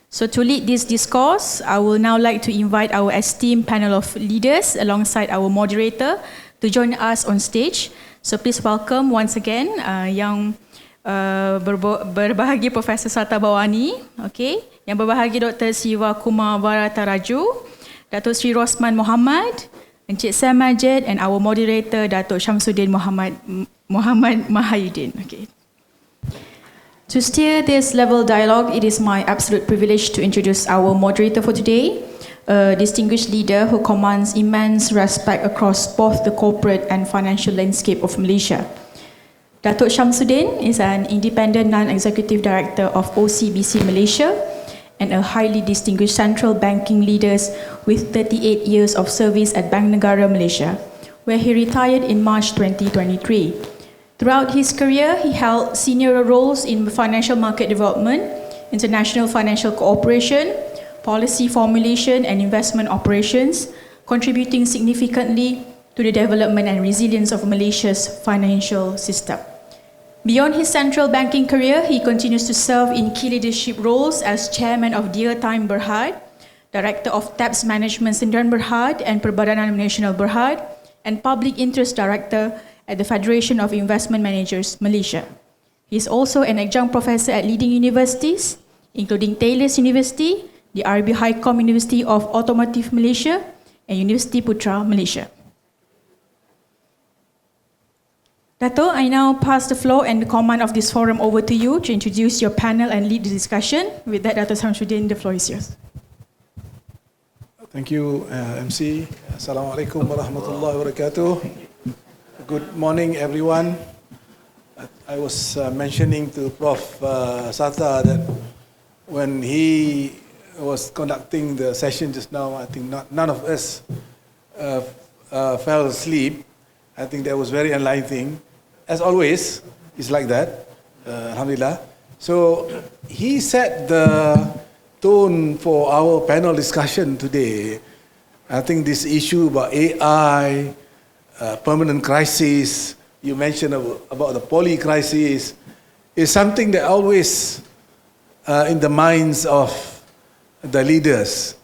So to lead this discourse, I will now like to invite our esteemed panel of leaders alongside our moderator to join us on stage. So please welcome once again yang berbahagia Profesor Sattar Bawany, okay, yang berbahagia Dr Sivakumar Varatharaju, Dato Sri Rosman Mohamed, Encik Sam Majid, and our moderator Dato Shamsuddin Mohamed Mahayidin. Okay. To steer this level dialogue, it is my absolute privilege to introduce our moderator for today, a distinguished leader who commands immense respect across both the corporate and financial landscape of Malaysia. Dato Shamsuddin is an independent non-executive director of OCBC Malaysia and a highly distinguished central banking leader with 38 years of service at Bank Negara Malaysia, where he retired in March 2023. Throughout his career, he held senior roles in financial market development, international financial cooperation, policy formulation and investment operations, contributing significantly to the development and resilience of Malaysia's financial system. Beyond his central banking career, he continues to serve in key leadership roles as chairman of Dear Time Berhad, director of Tax Management Sdn Berhad and Perbadanan Nasional Berhad, and public interest director at the Federation of Investment Managers Malaysia. He is also an adjunct professor at leading universities, including Taylor's University, the RB Highcom University of Automotive Malaysia, and University Putra Malaysia. Dato, I now pass the floor and the command of this forum over to you to introduce your panel and lead the discussion. With that, Dato Shamsuddin, the floor is yours. Thank you, MC. Assalamualaikum warahmatullahi wabarakatuh. Good morning, everyone. I was mentioning to Prof. Sattar that when he was conducting the session just now, I think none of us fell asleep. I think that was very enlightening. As always, it's like that. Alhamdulillah. So he set the tone for our panel discussion today. I think this issue about AI, permanent crisis, you mentioned about the poly crisis, is something that always in the minds of the leaders,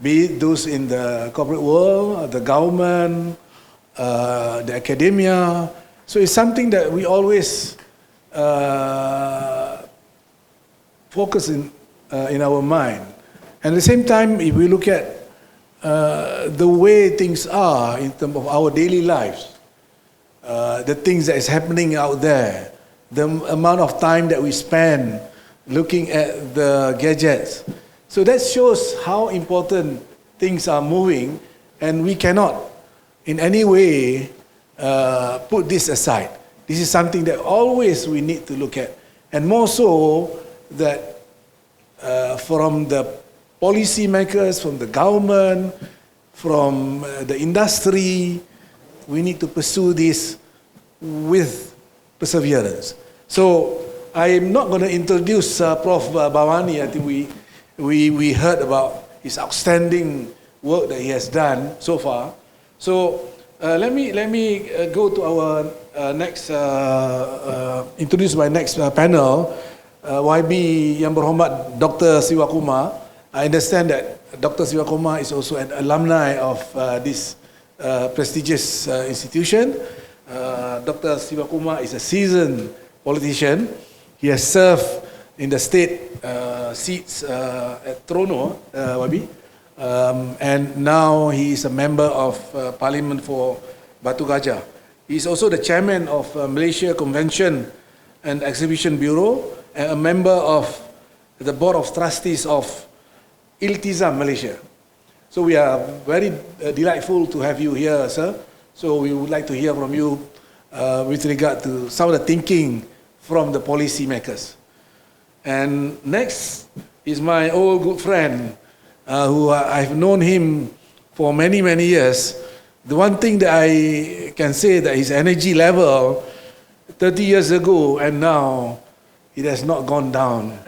be it those in the corporate world, the government, the academia. So it's something that we always focus in our mind. And at the same time, if we look at the way things are in terms of our daily lives, the things that is happening out there, the amount of time that we spend looking at the gadgets. So that shows how important things are moving, and we cannot in any way put this aside. This is something that always we need to look at, and more so that from the policy makers, from the government, from the industry, we need to pursue this with perseverance. So I am not going to introduce Prof. Bawany. I think we heard about his outstanding work that he has done so far. So let me go to our next, introduce my next panel, YB Yang Berhormat Dr. Sivakumar. I understand that Dr. Sivakumar is also an alumni of this prestigious institution. Dr. Sivakumar is a seasoned politician. He has served in the state seats at Trono, YB, and now he is a member of Parliament for Batu Gajah. He is also the chairman of Malaysia Convention and Exhibition Bureau and a member of the Board of Trustees of Iltizam Malaysia. So we are very delightful to have you here, sir. So we would like to hear from you with regard to some of the thinking from the policy makers. And next is my old good friend, who I've known him for many, many years. The one thing that I can say that his energy level 30 years ago and now, it has not gone down.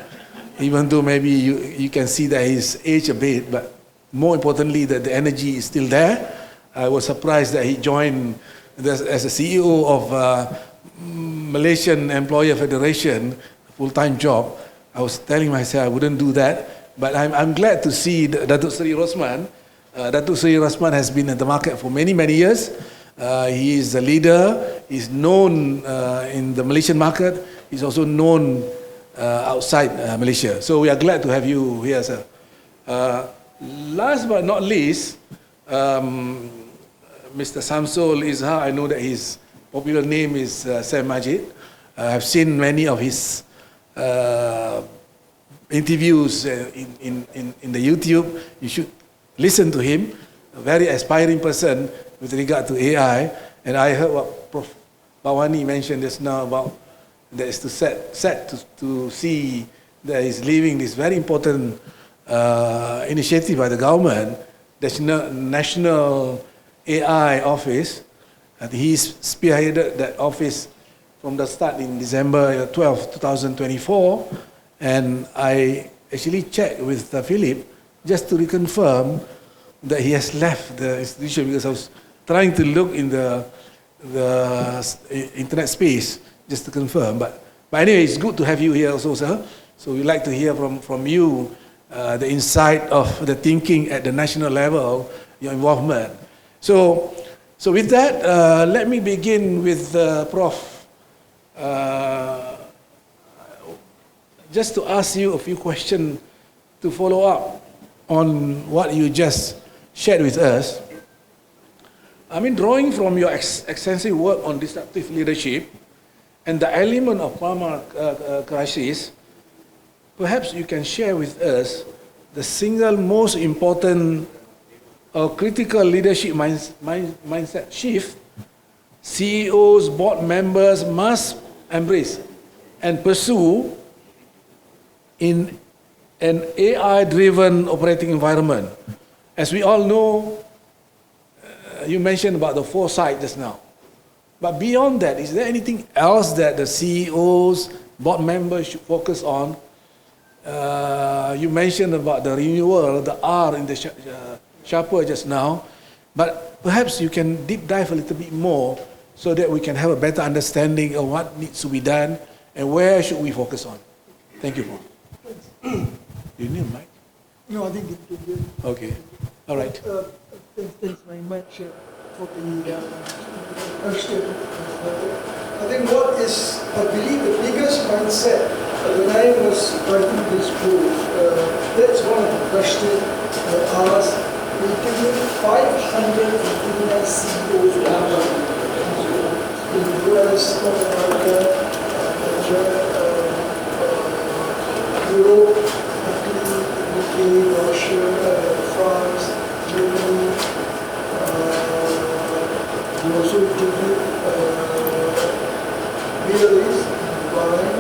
Even though maybe you can see that he's aged a bit, but more importantly that the energy is still there. I was surprised that he joined as a CEO of Malaysian Employer Federation, full-time job. I was telling myself I wouldn't do that, But I'm glad to see Dato Seri Rosman. Dato Seri Rosman has been in the market for many, many years. He is a leader. He's known in the Malaysian market. He's also known outside Malaysia. So we are glad to have you here, sir. Last but not least, Mr. Samsul Izhar, I know that his popular name is Sam Majid. I've seen many of his interviews in the YouTube. You should listen to him. A very aspiring person with regard to AI. And I heard what Prof Bawany mentioned just now about that is to see that he's leaving this very important initiative by the government, the National AI Office. He's spearheaded that office from the start in December 12, 2024. And I actually checked with Philip just to reconfirm that he has left the institution, because I was trying to look in the internet space just to confirm. But anyway, it's good to have you here also, sir. So we'd like to hear from you the insight of the thinking at the national level, your involvement. So with that, let me begin with Prof. Just to ask you a few questions to follow up on what you just shared with us. I mean, drawing from your extensive work on disruptive leadership and the element of Permacrisis, perhaps you can share with us the single most important or critical leadership mindset shift CEOs, board members must embrace and pursue in an AI-driven operating environment. As we all know, you mentioned about the foresight just now. But beyond that, is there anything else that the CEOs, board members should focus on? You mentioned about the renewal, the R in the sharper just now. But perhaps you can deep dive a little bit more so that we can have a better understanding of what needs to be done and where should we focus on. Thank you, Prof. You need a mic? No, I think it's good. Okay. All right. Thanks very much for the question. I think what is, I believe, the biggest mindset when I was writing this book, that's one of the questions I asked. We interviewed 559 CEOs in the US, North America, Europe, UK, Russia, France, Germany. We also interviewed Middle East, Bawany,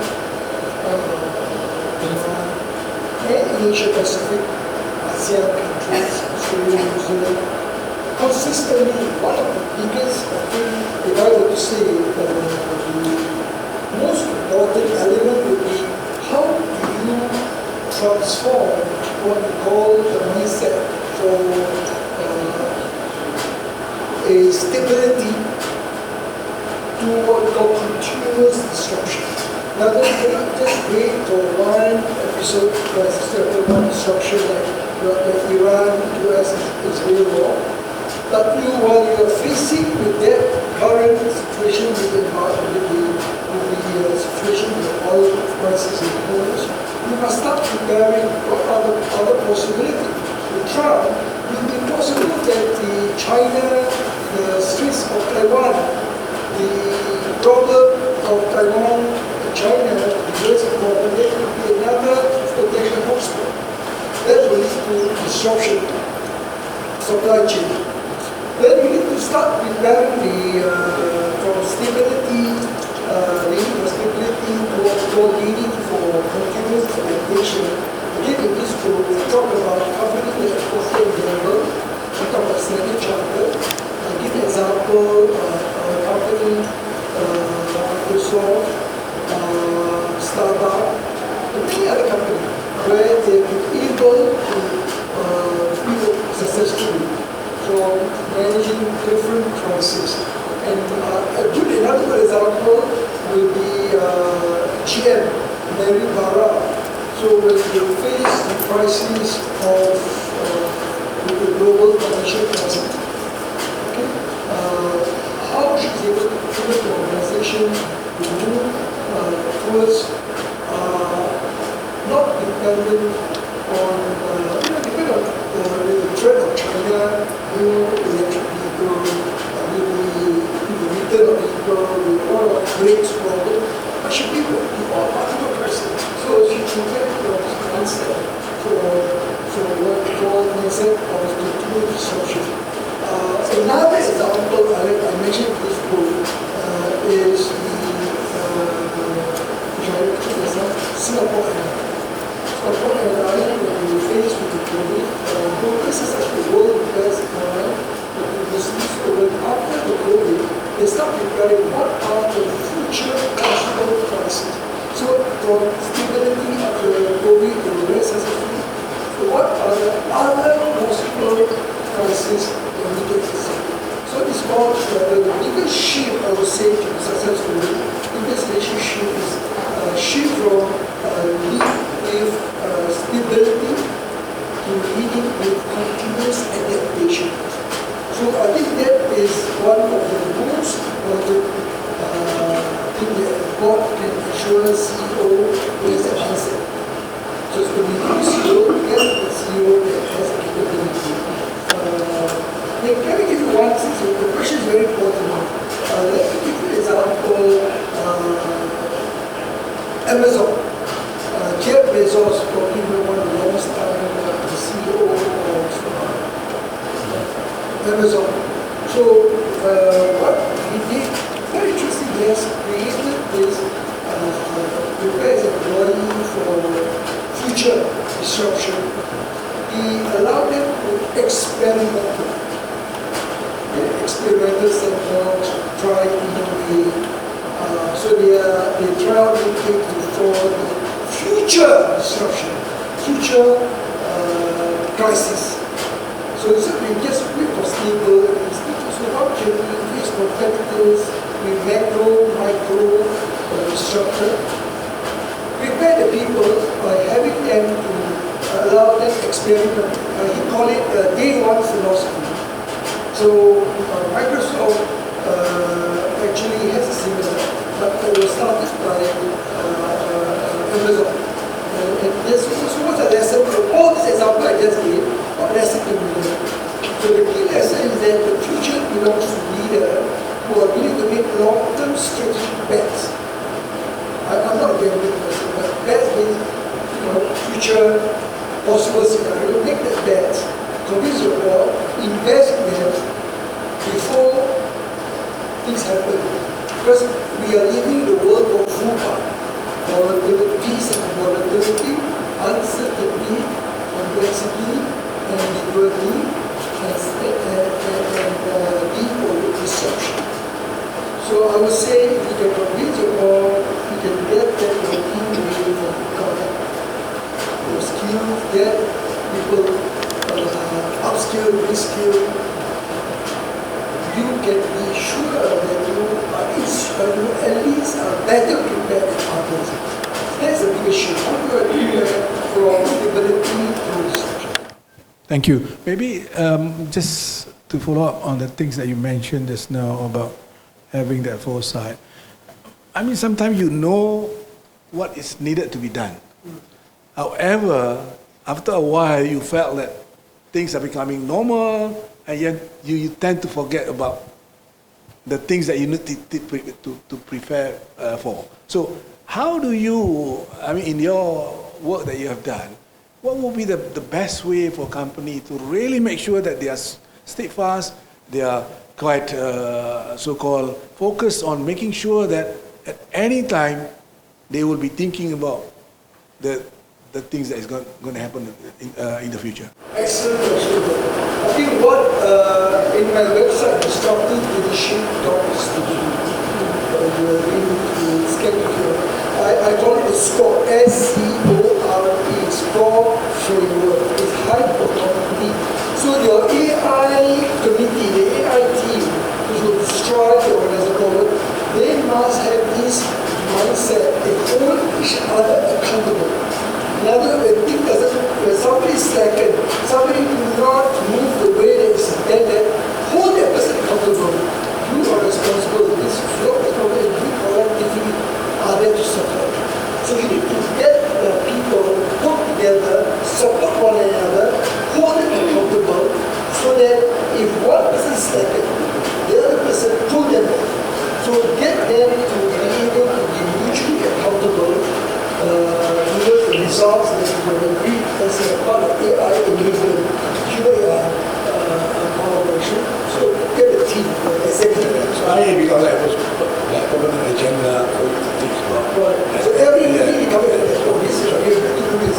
and Asia Pacific, ASEAN countries, Australia, New Zealand. Consistently, one of the biggest, I think, if I were to say, the most important element would be how do you transform what we call the mindset for a stability to what we call continuous disruption. Now, you cannot just wait for one episode crisis to have one disruption like Iran, US, Israel war. But while you are facing with that current situation with the situation with the oil prices in the world, you must start preparing for other possibilities. With Trump, it would be possible that China, the Straits of Taiwan, the problem of Taiwan, China, the US problem, there could be another potential hotspot. That will lead to disruption, supply chain. Then we need to start preparing from stability, leading to stability to what we call leading for continuous adaptation. Again, in this group, we talk about companies that offer level. We talk about Standard Chartered. I give an example, a company, Microsoft, Starbucks, and many other companies where they've been able to build successfully. So managing different crises. And another example will be GM, Mary Barra. So when you face the crisis of the global financial crisis, okay, how should be able to pivot the organization to move towards not dependent on, depend on the threat of China, electric vehicle, the meter of vehicle, all of great problem. But should be all multiple person. So she prepared the concept for what we call concept of the disruption. Another example I mentioned in this book is Singapore Airlines. Singapore Airlines, when we faced with the COVID, this is actually the world's best airline. After the COVID, they start preparing what are the future possible crises. So from stability after COVID to the rest of the field, so what are the other possible crises that we can see? So it's called the biggest shift, I would say, to be successful. The biggest shift is shift from lead with stability to leading with continuous adaptation. So I think that is one of the most important thing that God can assure a CEO is the concept. So it's to be a CEO, get a CEO that has a capability. Let me give you one thing, so the question is very important. Let me give you an example. Amazon. Jeff Bezos, probably one of the longest time the CEO of Amazon. So what he did, very interesting, he has created this prepares a body for future disruption. He allowed them to experiment. Experimental centers, try innovate. So they try out to take for the future disruption, future crisis. So we just wait for stable. So how can we increase competitors with macro, micro disruptor? Prepare the people by having them to allow them experiment. He call it day one philosophy. So Microsoft actually has a similar, but it was started by Amazon. And this was a lesson. All this example I just gave, what lesson can we learn? So the key lesson is that the future belongs to leaders who are willing to make long-term strategic bets. I'm not a gambling person, but bets means future possible scenario. Make that bet. Convince your board, invest in them before things happen. Because we are living in the world of VUCA. Volatilities and volatility, uncertainty, complexity, ambiguity, and deep disruption. So I would say if you can convince your board, you can get that working really from VUCA. Your skills, get people upskill, reskill, you can be sure that you at least are better prepared than others. That's a big issue. How do I prepare from stability to disruption? Thank you. Maybe just to follow up on the things that you mentioned just now about having that foresight. I mean, sometimes you know what is needed to be done. However, after a while, you felt that things are becoming normal, and yet you tend to forget about the things that you need to prepare for. So how do you, I mean, in your work that you have done, what would be the best way for a company to really make sure that they are steadfast, they are quite so-called focused on making sure that at any time they will be thinking about the things that is going to happen in the future? Excellent question. I think what in my website, Disruptive Leadership I call it the SCORE, S-C-O-R-E, SCORE framework. It's high performance. So your AI committee, the AI team, which will destroy the organization, they must have this mindset. They hold each other accountable. Another thing when somebody is slackened, somebody do not move the way that is intended, hold that person accountable. You are responsible for this. Your responsibility, you collectively are there to support. So you need to get the people put together, support one another, hold them accountable, so that if one person is slackened, the other person pull them back. So get them to be able to be mutually accountable towards the results that we will agree as a part of AI enablement, human AI collaboration. So get a team, executive. So because I was permanent agenda for things about. Right. So every meeting coming at this, this is again to do this.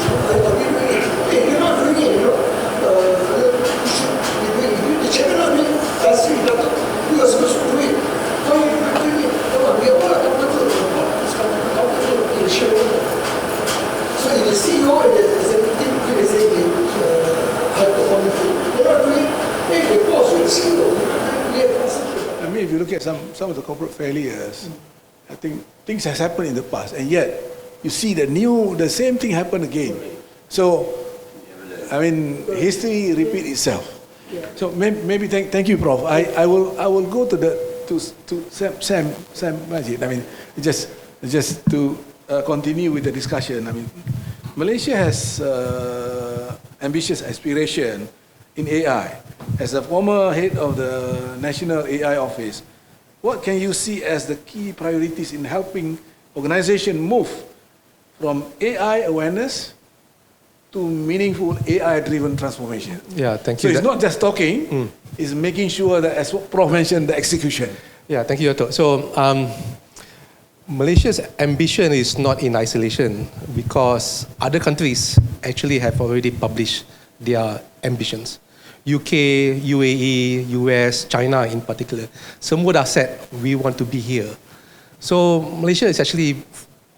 Hey, you're not doing it, you know. You should be doing it. The chairman not doing it. That's it. You are supposed to do it. Why are you not doing it? Come on, we are all accountable. It's accountable in the shareholder. So if the CEO and the executive do the same thing, high performance, they're not doing it. Hey, the boss, you're the CEO. I mean, if you look at some of the corporate failures, I think things has happened in the past, and yet you see the same thing happen again. So, I mean, history repeats itself. So maybe thank you, Prof. I will go to Sam Majid. I mean, just to continue with the discussion. I mean, Malaysia has ambitious aspiration in AI. As a former head of the National AI Office, what can you see as the key priorities in helping organizations move from AI awareness to meaningful AI-driven transformation? Yeah, thank you. So it's not just talking, it's making sure that, as Prof mentioned, the execution. Yeah, thank you, Dato. So, Malaysia's ambition is not in isolation because other countries actually have already published their ambitions. UK, UAE, US, China in particular, semua dah set, we want to be here. So Malaysia is actually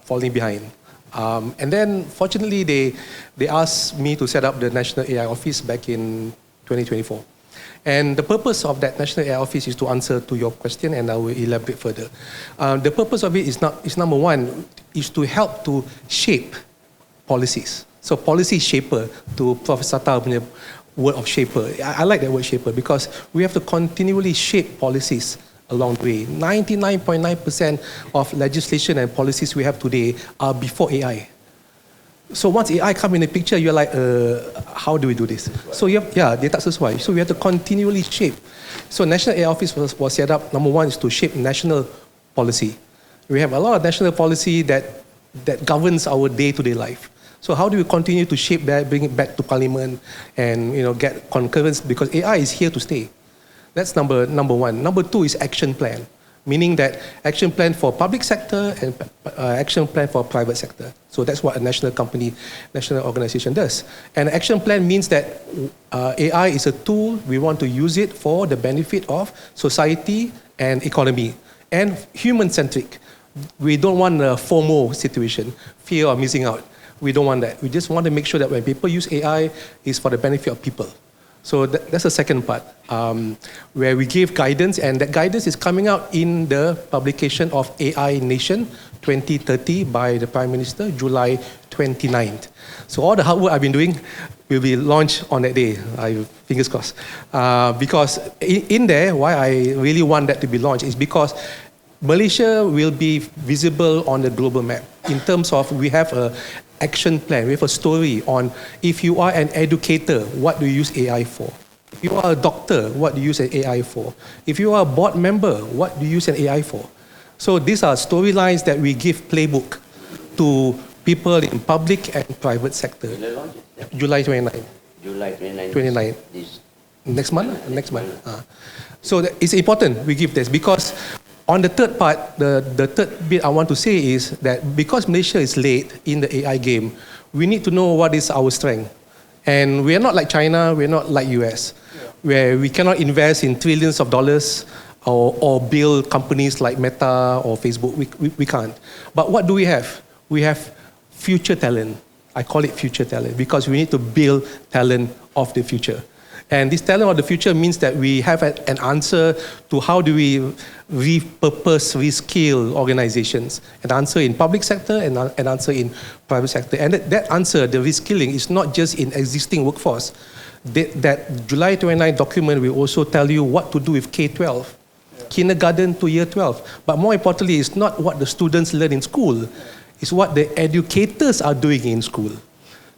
falling behind. And then fortunately they asked me to set up the National AI Office back in 2024. And the purpose of that National AI Office is to answer to your question, and I will elaborate further. The purpose of it is number one, is to help to shape policies. So policy shaper, to Prof Sattar punya word of shaper. I like that word shaper because we have to continually shape policies along the way. 99.9% of legislation and policies we have today are before AI. So once AI come in the picture, you're like, how do we do this? So you have, dia tak sesuai. So we have to continually shape. So National AI Office was set up, number one is to shape national policy. We have a lot of national policy that governs our day-to-day life. So how do we continue to shape that, bring it back to Parliament, and get concurrence, because AI is here to stay. That's number one. Number two is action plan, meaning that action plan for public sector and action plan for private sector. So that's what a national company, national organization does. And action plan means that AI is a tool, we want to use it for the benefit of society and economy, and human-centric. We don't want a FOMO situation, fear of missing out. We don't want that. We just want to make sure that when people use AI, it's for the benefit of people. So that's the second part, where we give guidance, and that guidance is coming out in the publication of AI Nation 2030 by the Prime Minister, July 29th. So all the hard work I've been doing will be launched on that day, fingers crossed. Because in there, why I really want that to be launched is because Malaysia will be visible on the global map in terms of we have a action plan, we have a story on if you are an educator, what do you use AI for? If you are a doctor, what do you use an AI for? If you are a board member, what do you use an AI for? So these are storylines that we give playbook to people in public and private sector. July 29. July 29. Next month? Next month. So it's important we give this because on the third part, the third bit I want to say is that because Malaysia is late in the AI game, we need to know what is our strength. And we are not like China, we are not like US, where we cannot invest in trillions of dollars or build companies like Meta or Facebook. We can't. But what do we have? We have future talent. I call it future talent because we need to build talent of the future. And this talent of the future means that we have an answer to how do we repurpose, reskill organizations. An answer in public sector and an answer in private sector. And that answer, the reskilling, is not just in existing workforce. That July 29 document will also tell you what to do with K-12, kindergarten to year 12. But more importantly, it's not what the students learn in school. It's what the educators are doing in school.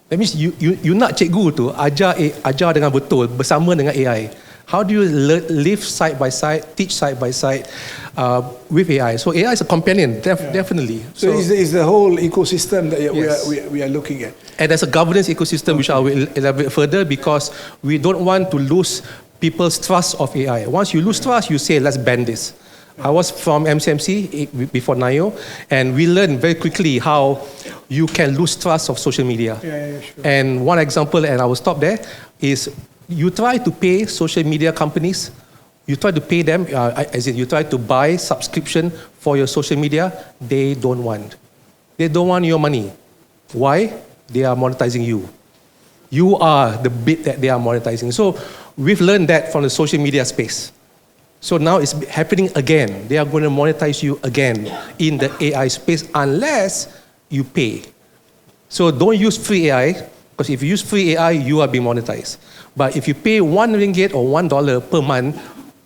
That means you nak cikgu tu ajar dengan betul bersama dengan AI. How do you live side by side, teach side by side with AI? So AI is a companion, definitely. So it's the whole ecosystem that we are looking at. And there's a governance ecosystem which I will elaborate further, because we don't want to lose people's trust of AI. Once you lose trust, you say, let's ban this. I was from MCMC before NIO, and we learned very quickly how you can lose trust of social media. Sure. And one example, and I will stop there, is you try to pay social media companies, you try to pay them, as in you try to buy subscription for your social media, they don't want. They don't want your money. Why? They are monetizing you. You are the bit that they are monetizing. So we've learned that from the social media space. So now it's happening again. They are going to monetize you again in the AI space unless you pay. So don't use free AI, because if you use free AI, you are being monetized. But if you pay RM1 or $1 per month,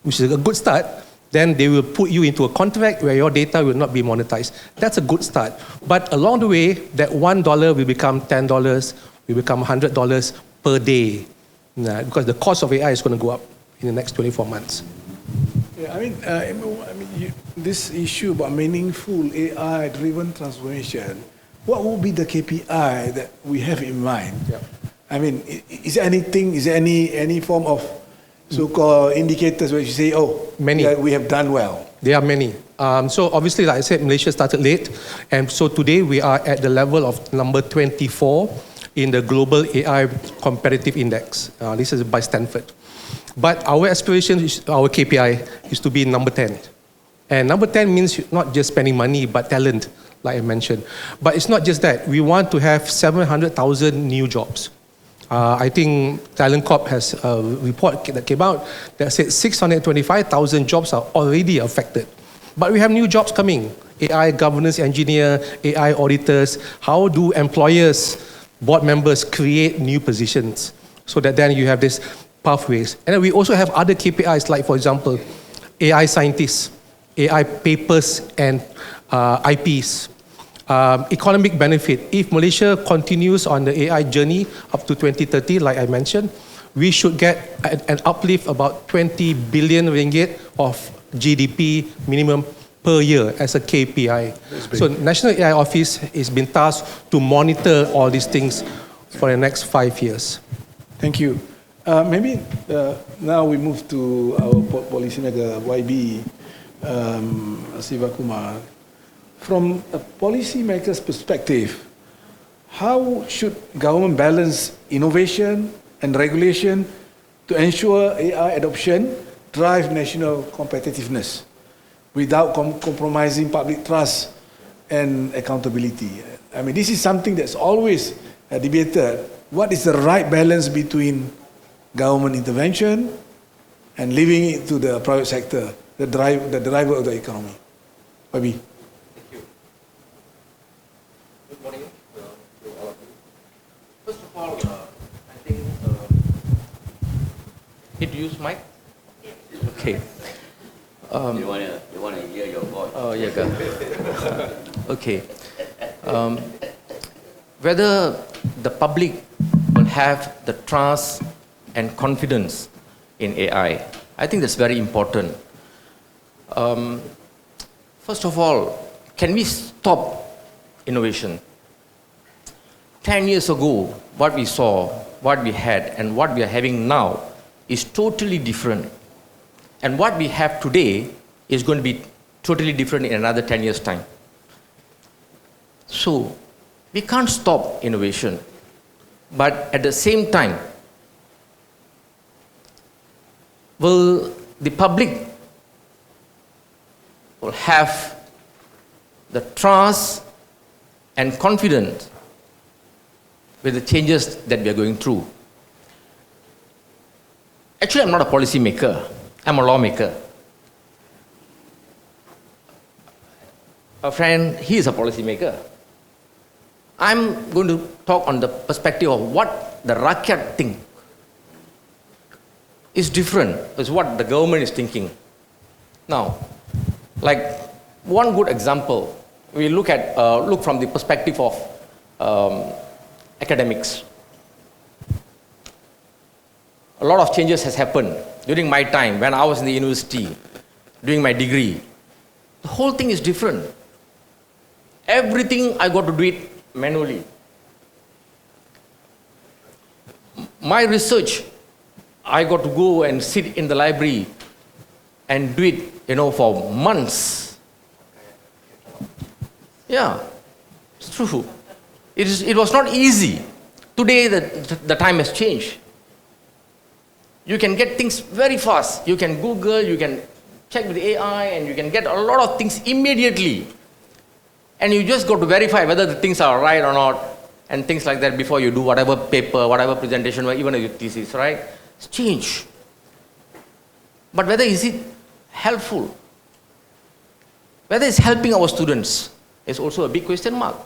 which is a good start, then they will put you into a contract where your data will not be monetized. That's a good start. But along the way, that $1 will become $10, will become $100 per day, because the cost of AI is going to go up in the next 24 months. Yeah, this issue about meaningful AI-driven transformation, what would be the KPI that we have in mind? Yeah. I mean, is there anything? Is there any form of so-called indicators where you say, many. We have done well? There are many. So obviously, like I said, Malaysia started late, and so today we are at the level of number 24 in the Global AI Competitive Index. This is by Stanford. But our aspiration, our KPI, is to be number 10. And number 10 means not just spending money, but talent, like I mentioned. But it's not just that. We want to have 700,000 new jobs. I think Talent Corp has a report that came out that said 625,000 jobs are already affected. But we have new jobs coming. AI governance engineer, AI auditors. How do employers, board members create new positions so that then you have this pathways? And then we also have other KPIs, like, for example, AI scientists, AI papers and IPs. Economic benefit. If Malaysia continues on the AI journey up to 2030, like I mentioned, we should get an uplift about 20 billion ringgit of GDP minimum per year as a KPI. So National AI Office has been tasked to monitor all these things for the next 5 years. Thank you. Maybe now we move to our policymaker, YB Sivakumar. From a policymaker's perspective, how should government balance innovation and regulation to ensure AI adoption drive national competitiveness without compromising public trust and accountability? I mean, this is something that's always debated. What is the right balance between government intervention and leaving it to the private sector, the driver of the economy? YB. Did you use mic? Okay. You want to hear your voice? Oh, yeah. Okay. Whether the public will have the trust and confidence in AI, I think that's very important. First of all, can we stop innovation? 10 years ago, what we saw, what we had, and what we are having now is totally different. And what we have today is going to be totally different in another 10 years' time. So, we can't stop innovation. But at the same time, will the public will have the trust and confidence with the changes that we are going through? Actually, I'm not a policy maker. I'm a lawmaker. A friend, he is a policy maker. I'm going to talk on the perspective of what the rakyat think. Is different is what the government is thinking. Now, like one good example, we look from the perspective of academics. A lot of changes has happened during my time when I was in the university, doing my degree. The whole thing is different. Everything I got to do it manually. My research, I got to go and sit in the library and do it, for months. Yeah, it's true. It was not easy. Today, the time has changed. You can get things very fast. You can Google, you can check with AI, and you can get a lot of things immediately. And you just got to verify whether the things are right or not, and things like that before you do whatever paper, whatever presentation, or even a thesis, right? It's changed. But whether is it helpful? Whether it's helping our students is also a big question mark.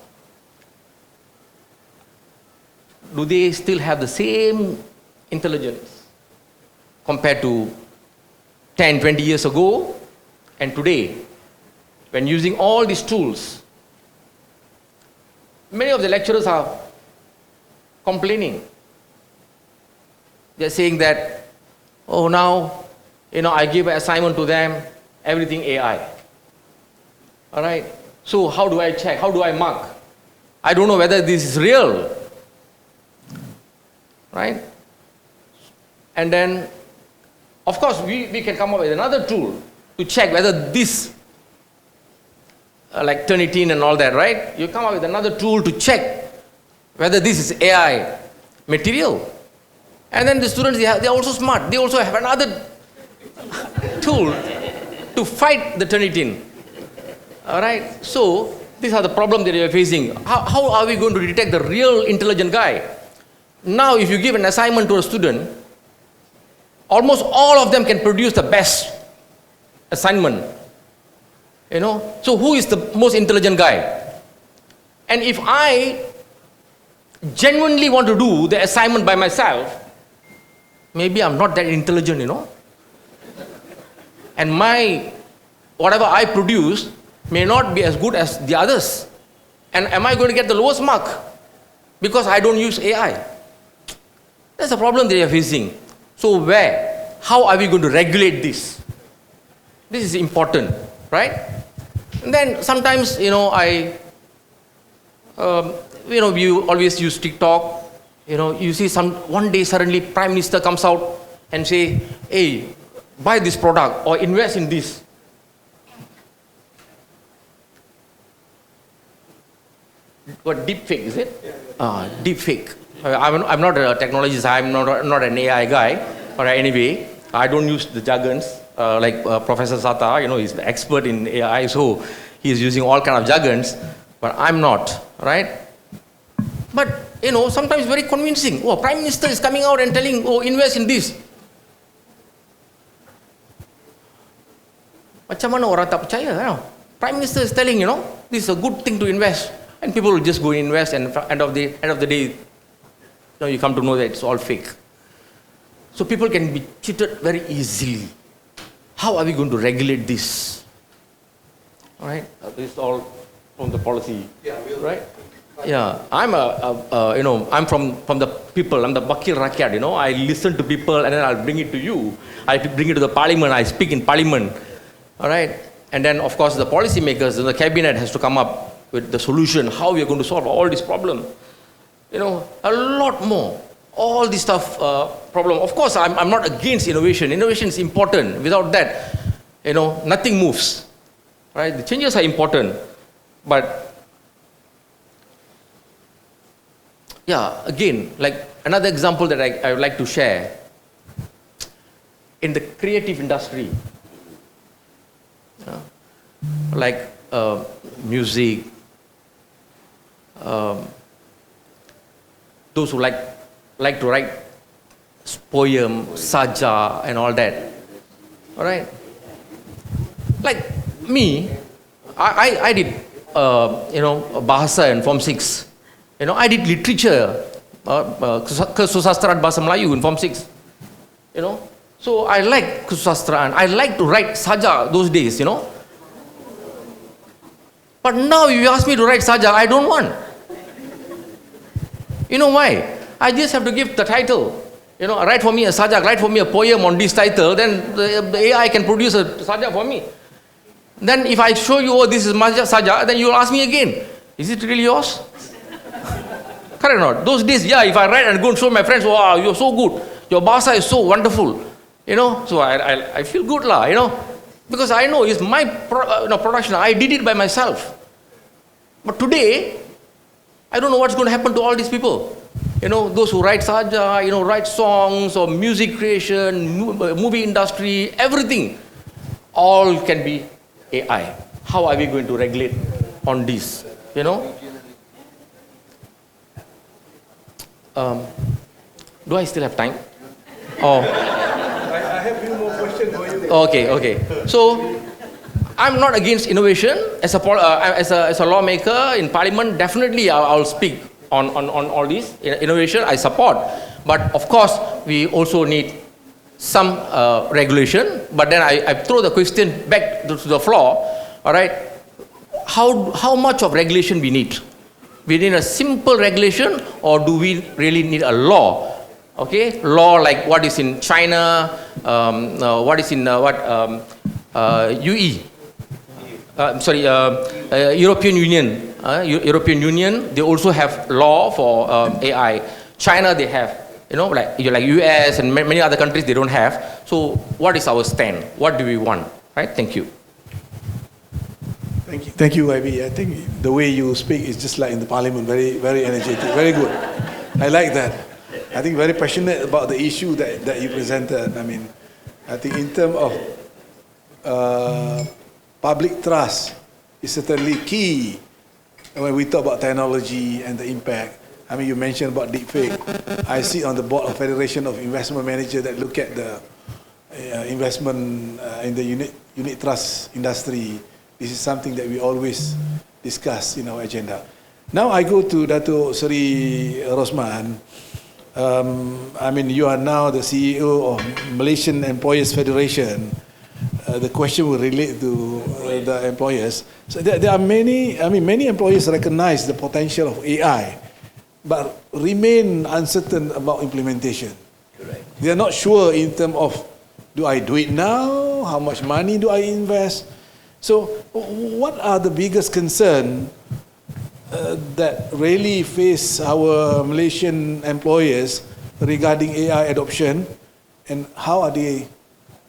Do they still have the same intelligence compared to 10, 20 years ago and today, when using all these tools? Many of the lecturers are complaining. They're saying that, oh, now, I give an assignment to them, everything AI. All right? So how do I check? How do I mark? I don't know whether this is real. Right? And then, of course, we can come up with another tool to check whether this, like Turnitin and all that, right? You come up with another tool to check whether this is AI material. And then the students, they are also smart. They also have another tool to fight the Turnitin. All right? So, these are the problems that we are facing. How are we going to detect the real intelligent guy? Now, if you give an assignment to a student, almost all of them can produce the best assignment. So who is the most intelligent guy? And if I genuinely want to do the assignment by myself, maybe I'm not that intelligent, And whatever I produce may not be as good as the others. And am I going to get the lowest mark? Because I don't use AI. That's a problem they are facing. So how are we going to regulate this? This is important, right? And then sometimes, we always use TikTok. You see one day suddenly Prime Minister comes out and say, hey, buy this product or invest in this. What, deep fake, is it? Deep fake. I'm not a technologist, I'm not an AI guy, but anyway, I don't use the jargons like Professor Sattar, he's the expert in AI, so he's using all kind of jargons, but I'm not, right? But, sometimes very convincing. Oh, Prime Minister is coming out and telling, oh, invest in this. Macam mana orang tak percaya? Prime Minister is telling, this is a good thing to invest. And people will just go invest, and end of the day, you come to know that it's all fake. So people can be cheated very easily. How are we going to regulate this? All right, this is all from the policy, right? Yeah, I'm from the people. I'm the Bakil Rakyat. I listen to people, and then I'll bring it to you. I bring it to the Parliament. I speak in Parliament. All right, and then of course the policy makers, the cabinet has to come up with the solution. How we are going to solve all this problem? A lot more. All this stuff problem. Of course, I'm not against innovation. Innovation is important. Without that, nothing moves. Right? The changes are important, but yeah, again, like another example that I would like to share. In the creative industry, like music, those who like to write poem, saja, and all that. All right? Like me, I did, bahasa in Form 6. I did literature, kesusastraan bahasa Melayu in Form 6. So I like kesusastraan. I like to write saja those days, But now you ask me to write saja, I don't want. You know why? I just have to give the title. Write for me a saja, write for me a poem on this title, then the AI can produce a saja for me. Then if I show you, oh, this is saja, then you will ask me again, is it really yours? Correct or not? Those days, yeah, if I write and go and show my friends, wow, you're so good. Your bahasa is so wonderful. So I feel good lah, because I know it's my production. I did it by myself. But today, I don't know what's going to happen to all these people. Those who write saja, write songs or music creation, movie industry, everything, all can be AI. How are we going to regulate on this? Do I still have time? Oh. I have few more questions for you. Okay. So, I'm not against innovation. As a lawmaker in Parliament, definitely I'll speak on all this. Innovation, I support. But of course, we also need some regulation. But then I throw the question back to the floor. All right, how much of regulation we need? We need a simple regulation, or do we really need a law? Okay, law like what is in China, what is in European Union. European Union, they also have law for AI. China, they have, like US and many other countries, they don't have. So what is our stand? What do we want? Right? Thank you. Thank you, IB. I think the way you speak is just like in the Parliament, very, very energetic, very good. I like that. I think very passionate about the issue that you presented. I think in terms of public trust is certainly key when we talk about technology and the impact. You mentioned about deepfake. I sit on the board of Federation of Investment Managers that look at the investment in the unit trust industry. This is something that we always discuss in our agenda. Now I go to Dato Seri Rosman. You are now the CEO of Malaysian Employers Federation. The question will relate to the employers. So there are many employers recognize the potential of AI, but remain uncertain about implementation. Correct. They are not sure in terms of, do I do it now? How much money do I invest? So what are the biggest concerns that really face our Malaysian employers regarding AI adoption, and how are they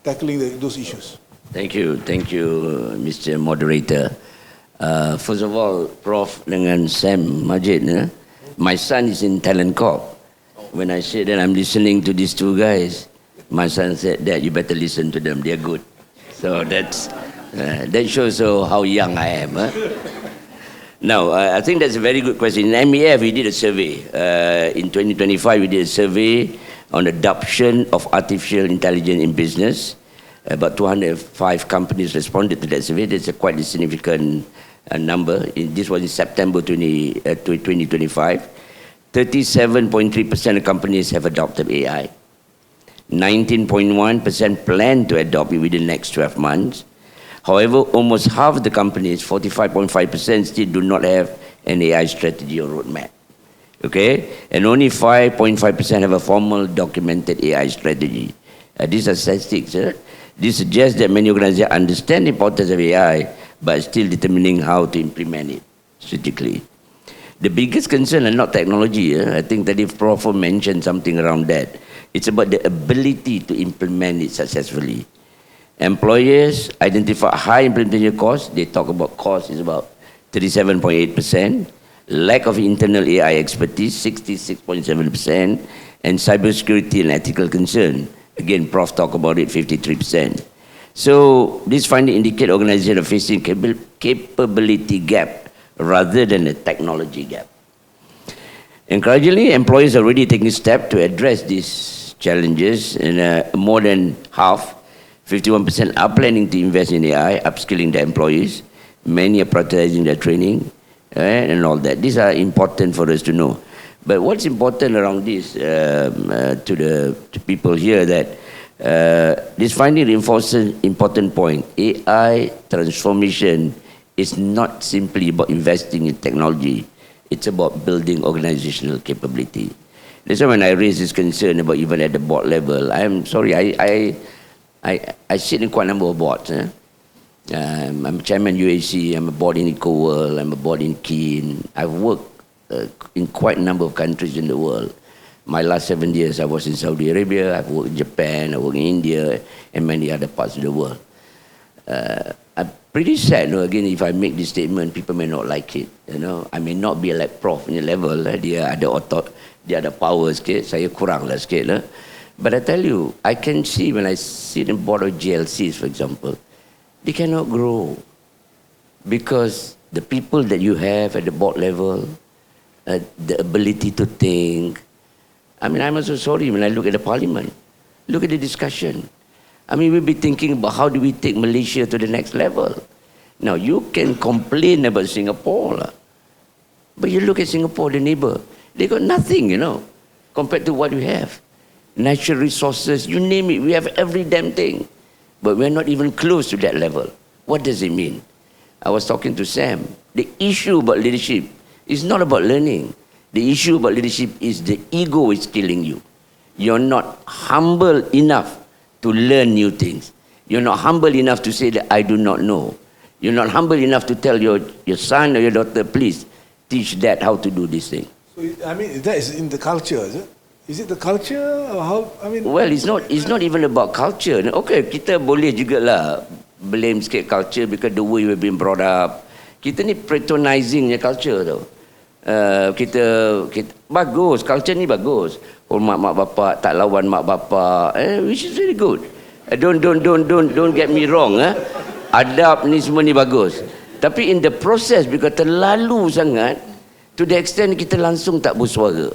tackling those issues? Thank you, Mr. Moderator. First of all, Prof dengan Sam Majid, my son is in Talent Corp. When I said that I'm listening to these two guys, my son said, Dad, you better listen to them, they're good. So that shows how young I am. Now, I think that's a very good question. In MEF, we did a survey. In 2025, we did a survey on adoption of artificial intelligence in business. About 205 companies responded to that survey. That's a quite a significant number. This was in September 2025. 37.3% of companies have adopted AI. 19.1% plan to adopt it within the next 12 months. However, almost half of the companies, 45.5%, still do not have an AI strategy or roadmap. Okay? And only 5.5% have a formal documented AI strategy. These are statistics. This suggests that many organizations understand the importance of AI, but still determining how to implement it strategically. The biggest concern is not technology. I think that if Prof mentioned something around that, it's about the ability to implement it successfully. Employers identify high implementation costs. They talk about cost is about 37.8%. Lack of internal AI expertise, 66.7%. And cybersecurity and ethical concern. Again, Prof talk about it, 53%. So this finding indicate organizations are facing capability gap rather than a technology gap. Encouragingly, employers are already taking steps to address this challenges, and more than half, 51% are planning to invest in AI, upskilling their employees. Many are prioritizing their training and all that. These are important for us to know. But what's important around this to people here that this finding reinforces important point. AI transformation is not simply about investing in technology. It's about building organizational capability. That's why when I raise this concern about even at the board level, I'm sorry, I sit in quite a number of boards. I'm a chairman UAC, I'm a board in EcoWorld, I'm a board in Keen. I've worked in quite a number of countries in the world. My last 7 years I was in Saudi Arabia, I've worked in Japan, I worked in India, and many other parts of the world. I'm pretty sad, again, if I make this statement, people may not like it. I may not be like Prof in the level, dia ada power sikit, saya kurang lah sikit lah. But I tell you, I can see when I sit in board of GLCs, for example, they cannot grow because the people that you have at the board level, the ability to think. I mean, I'm also sorry when I look at the parliament, look at the discussion. I mean, we'll be thinking about how do we take Malaysia to the next level. Now, you can complain about Singapore, but you look at Singapore, the neighbor, they got nothing, compared to what we have. Natural resources, you name it, we have every damn thing. But we're not even close to that level. What does it mean? I was talking to Sam. The issue about leadership is not about learning. The issue about leadership is the ego is killing you. You're not humble enough to learn new things. You're not humble enough to say that I do not know. You're not humble enough to tell your son or your daughter, please teach that how to do this thing. So, I mean, that is in the culture, is it? Is it the culture or how? I mean, well, it's not even about culture. Okay, kita boleh jugalah blame sikit culture because the way we've been brought up. Kita ni patronizingnya culture tau. Kita bagus, culture ni bagus. Hormat mak bapak, tak lawan mak bapak, which is very good. Don't get me wrong, adab ni semua ni bagus. Tapi in the process, because terlalu sangat, to the extent kita langsung tak bersuara.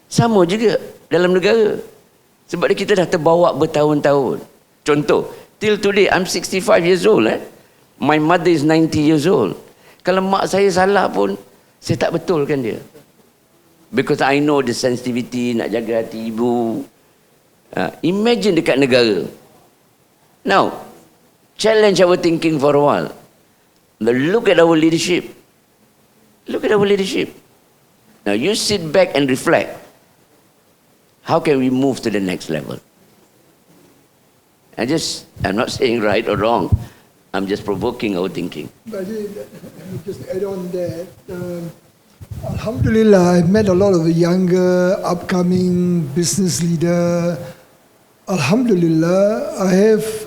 Sama juga dalam negara. Sebab kita dah terbawa bertahun-tahun. Contoh, till today, I'm 65 years old. My mother is 90 years old. Kalau mak saya salah pun, saya tak betulkan dia. Because I know the sensitivity, nak jaga hati ibu. Imagine dekat negara. Now, challenge our thinking for a while. Look at our leadership. Look at our leadership. Now, you sit back and reflect. How can we move to the next level? I'm not saying right or wrong. I'm just provoking our thinking. Majid, let me just add on that. Alhamdulillah, I've met a lot of younger, upcoming business leader. Alhamdulillah,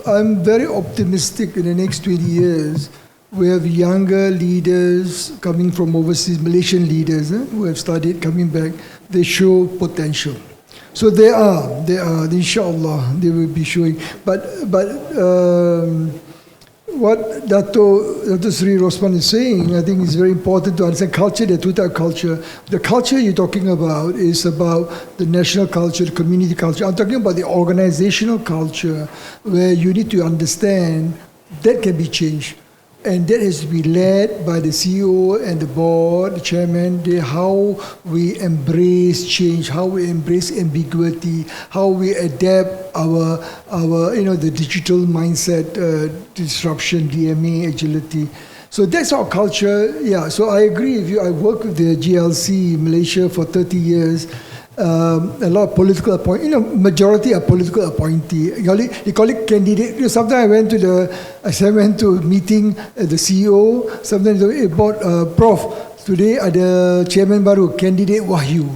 I'm very optimistic in the next 20 years. We have younger leaders coming from overseas, Malaysian leaders who have studied, coming back. They show potential. So they are, inshallah, they will be showing. But what Dato Seri Rosman is saying, I think is very important to understand culture, the two-type culture. The culture you're talking about is about the national culture, the community culture. I'm talking about the organizational culture where you need to understand that can be changed. And that has to be led by the CEO and the board, the chairman, how we embrace change, how we embrace ambiguity, how we adapt our the digital mindset, disruption, DMA, agility. So that's our culture. Yeah, so I agree with you. I worked with the GLC Malaysia for 30 years. A lot of political majority are political appointee. You call it candidate. Sometimes I went to meeting the CEO. Sometimes about Prof. Today ada chairman baru, candidate Wahyu.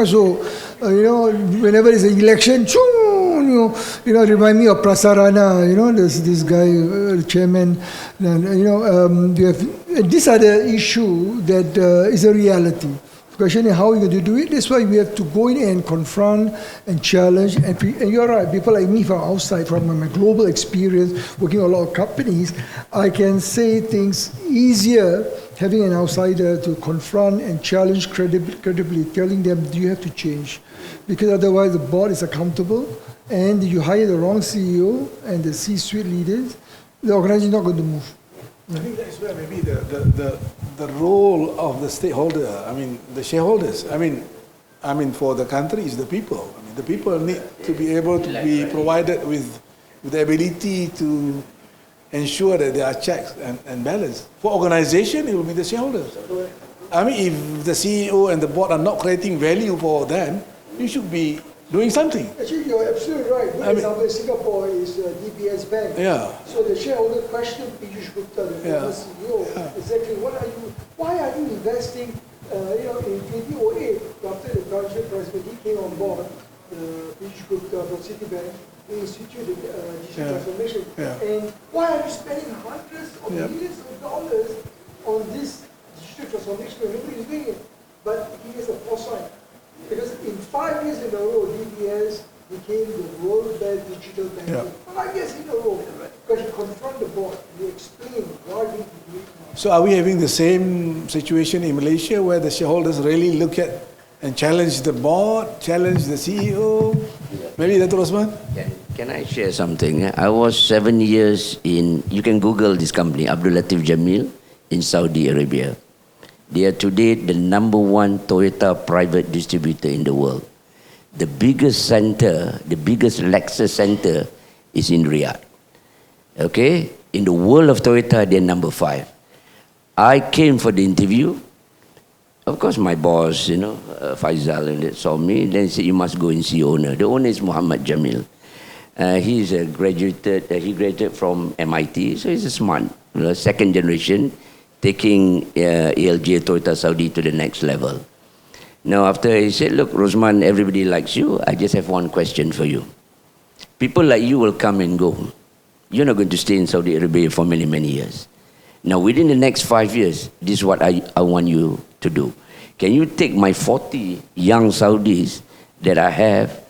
So whenever there's an election, remind me of Prasarana. There's this guy, chairman. These are the issue that is a reality. The question is how are you going to do it? That's why we have to go in and confront and challenge. And you're right, people like me from outside, from my global experience, working in a lot of companies, I can say things easier having an outsider to confront and challenge credibly, telling them, you have to change. Because otherwise the board is accountable, and you hire the wrong CEO and the C-suite leaders, the organization is not going to move. I think that's where maybe the role of the stakeholder, the shareholders, for the country is the people. The people need to be able to be provided with the ability to ensure that there are checks and balance. For organization, it will be the shareholders. If the CEO and the board are not creating value for them, you should be doing something. Actually, you're absolutely right. One example in Singapore is DBS Bank. Yeah. So the shareholder questioned Piyush Gupta, the former CEO, exactly why are you investing in 2008, after the Prudential Prize, when he came on board, Piyush Gupta from Citibank, he instituted digital transformation. And why are you spending hundreds of millions of dollars on this digital transformation when nobody is doing it? But he has a foresight. Because in 5 years in a row, DBS became the World Bank Digital Bank. 5 years in a row. Because you confront the board, you explain why we do it now. So are we having the same situation in Malaysia where the shareholders really look at and challenge the board, challenge the CEO? Maybe Dr. Rosman? Can I share something? I was 7 years in, you can Google this company, Abdul Latif Jamil, in Saudi Arabia. They are today the #1 Toyota private distributor in the world. The biggest center, the biggest Lexus center is in Riyadh. Okay? In the world of Toyota, they're #5. I came for the interview. Of course, my boss, Faisal, and they saw me. Then he said, you must go and see owner. The owner is Mohamed Jamil. He's he graduated from MIT, so he's a smart, second generation, taking ALJ Toyota Saudi to the next level. Now after he said, look, Rosman, everybody likes you. I just have one question for you. People like you will come and go. You're not going to stay in Saudi Arabia for many, many years. Now within the next 5 years, this is what I want you to do. Can you take my 40 young Saudis that I have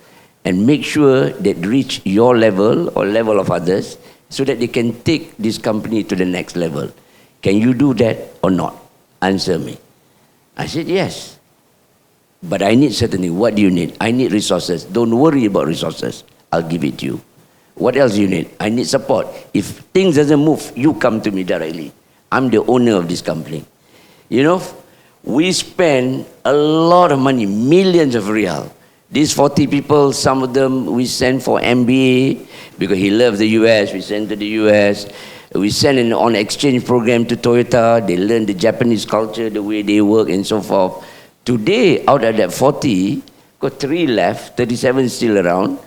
and make sure that reach your level or level of others so that they can take this company to the next level? Can you do that or not? Answer me. I said, yes. But I need certainly, what do you need? I need resources. Don't worry about resources. I'll give it to you. What else do you need? I need support. If things doesn't move, you come to me directly. I'm the owner of this company. We spend a lot of money, millions of riyal. These 40 people, some of them we send for MBA because he loves the US. We send to the US. We send on exchange program to Toyota. They learn the Japanese culture, the way they work and so forth. Today, out of that 40, got 3 left, 37 still around.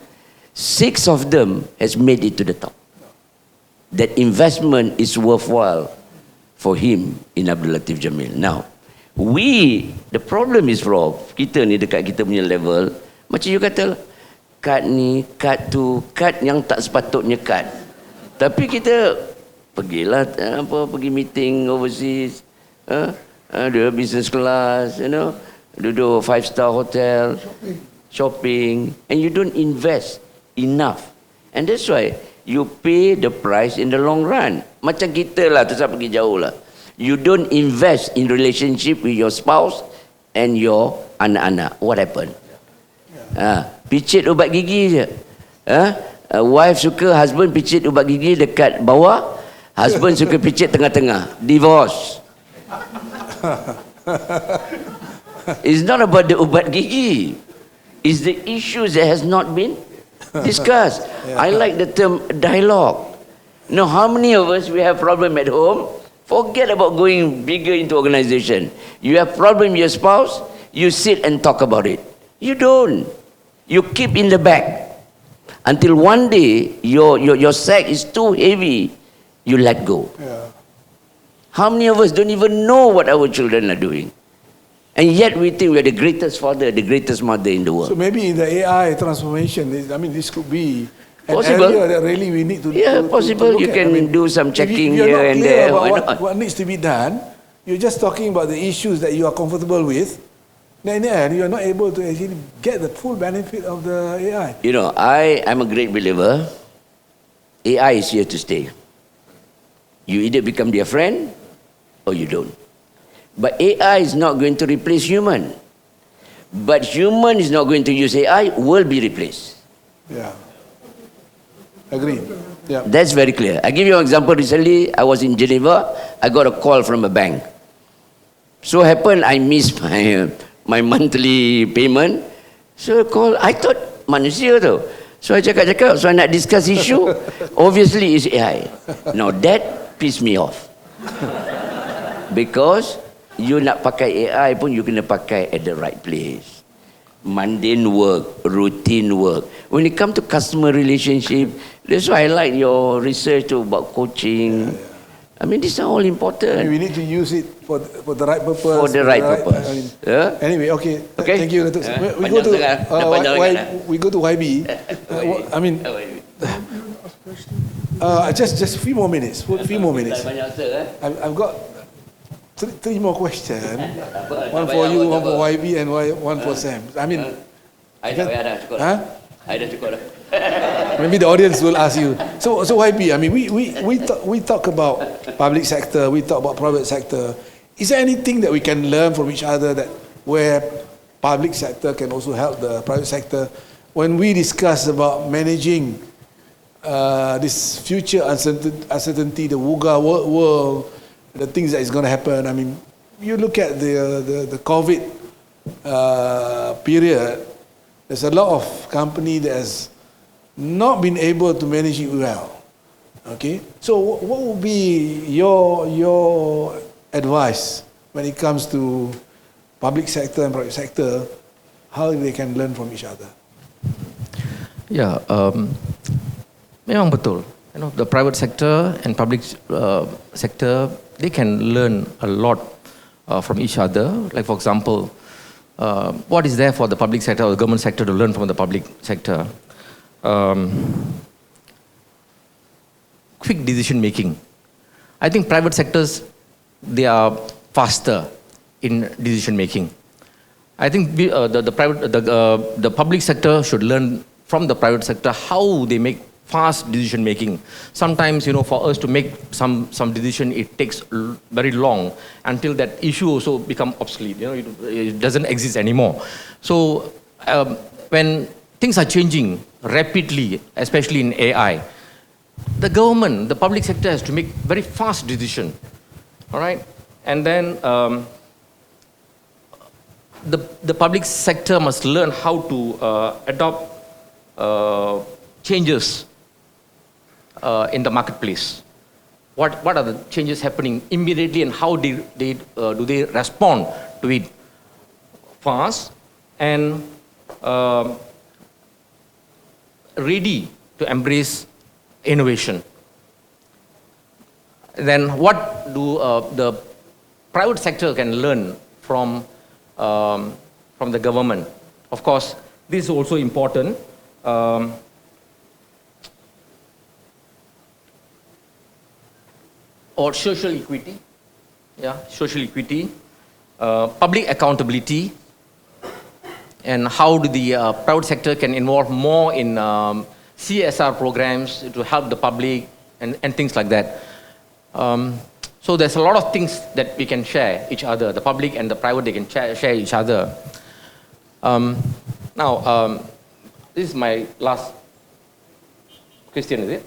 6 of them has made it to the top. That investment is worthwhile for him in Abdul Latif Jamil. Now, the problem is, Prof, kita ni dekat kita punya level, macam you kata, cut ni, cut tu, cut yang tak sepatutnya cut. Tapi kita pergilah, pergi meeting overseas, ada business class, duduk 5-star hotel, shopping, and you don't invest enough. And that's why you pay the price in the long run. Macam kita lah, terus pergi jauh lah. You don't invest in relationship with your spouse and your anak-anak. What happened? Picit ubat gigi je. Wife suka husband picit ubat gigi dekat bawah, husband suka picit tengah-tengah. Divorce. It's not about the ubat gigi. It's the issues that has not been discussed. I like the term dialogue. Now, how many of us we have problem at home? Forget about going bigger into organization. You have problem with your spouse, you sit and talk about it. You don't. You keep in the back. Until one day, your sack is too heavy, you let go. How many of us don't even know what our children are doing? And yet we think we're the greatest father, the greatest mother in the world. So maybe in the AI transformation, this could be possible. An area that really we need to possible. To you can do some checking here and there. What needs to be done, you're just talking about the issues that you are comfortable with. Then in the end, you are not able to actually get the full benefit of the AI. I am a great believer. AI is here to stay. You either become their friend or you don't. But AI is not going to replace human. But human is not going to use AI, will be replaced. Yeah. Agreed. Yeah. That's very clear. I give you an example. Recently, I was in Geneva. I got a call from a bank. So happened I missed my monthly payment. So I call, I thought manusia tu. So I cakap, so I nak discuss issue. Obviously it's AI. Now that pissed me off. Because you nak pakai AI pun you kena pakai at the right place. Mundane work, routine work. When it comes to customer relationship, that's why I like your research too about coaching. I mean, these are all important. We need to use it for the right purpose. For the right purpose. I mean, yeah? Anyway, okay. Okay. Thank you. We go to YB. I mean, just a few more minutes. I've got three more questions. One for you, one for YB, and one for Sam. I mean, I dah cukup dah. Maybe the audience will ask you. So YB, I mean, we talk about public sector, we talk about private sector. Is there anything that we can learn from each other that where public sector can also help the private sector when we discuss about managing this future uncertainty, the WUGA world, the things that is going to happen? I mean, you look at the COVID period. There's a lot of company that has not been able to manage it well. Okay, so what would be your advice when it comes to public sector and private sector? How they can learn from each other? Yeah, memang betul. You know, the private sector and public sector, they can learn a lot from each other. Like for example, what is there for the public sector or the government sector to learn from the public sector? Quick decision making. I think private sectors, they are faster in decision making. I think the public sector should learn from the private sector how they make fast decision making. Sometimes, you know, for us to make some decision, it takes very long until that issue also become obsolete. You know, it doesn't exist anymore. So when things are changing rapidly, especially in AI, the government, the public sector has to make very fast decision. All right, and then the public sector must learn how to adopt changes in the marketplace. What are the changes happening immediately, and how do they respond to it fast and ready to embrace innovation? Then what do the private sector can learn from the government? Of course, this is also important. Or social equity, social equity, public accountability, and how do the private sector can involve more in CSR programs to help the public and things like that. So there's a lot of things that we can share each other. The public and the private, they can share each other. Now, this is my last question, is it?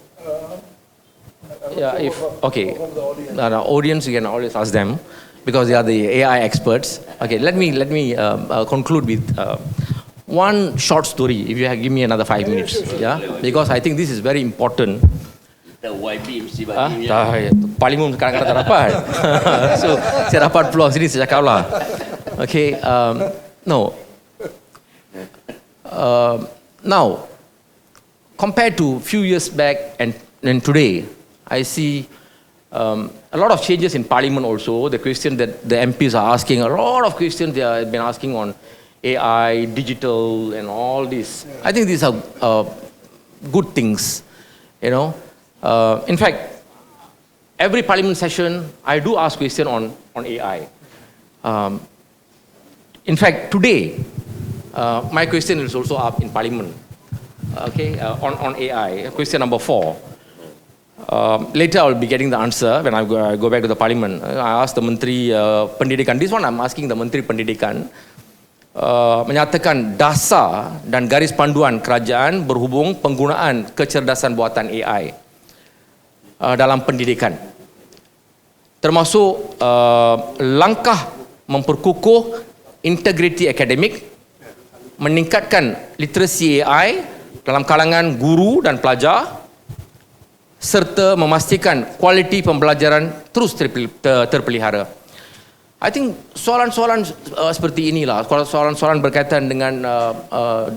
Yeah, if, okay. The audience, you can always ask them because they are the AI experts. Okay, let me conclude with one short story. If you give me another 5 minutes, yeah, because I think this is very important. The YB mesti Parlimen kadang-kadang tak dapat. So saya dapat peluang sini saya cakap lah. Okay, now compared to few years back and today, I see a lot of changes in Parliament also. The question that the MPs are asking, a lot of questions they have been asking on AI, digital, and all this. I think these are good things, you know. In fact, every Parliament session, I do ask questions on AI. In fact, today, my question is also up in Parliament. Okay, on AI. Question number 4. Later I will be getting the answer when I go back to the parliament. I asked the Menteri Pendidikan. This one I'm asking the Menteri Pendidikan. Menyatakan dasar dan garis panduan kerajaan berhubung penggunaan kecerdasan buatan AI dalam pendidikan. Termasuk langkah memperkukuh integriti akademik, meningkatkan literasi AI dalam kalangan guru dan pelajar, serta memastikan kualiti pembelajaran terus terpelihara. I think soalan-soalan seperti inilah, soalan-soalan berkaitan dengan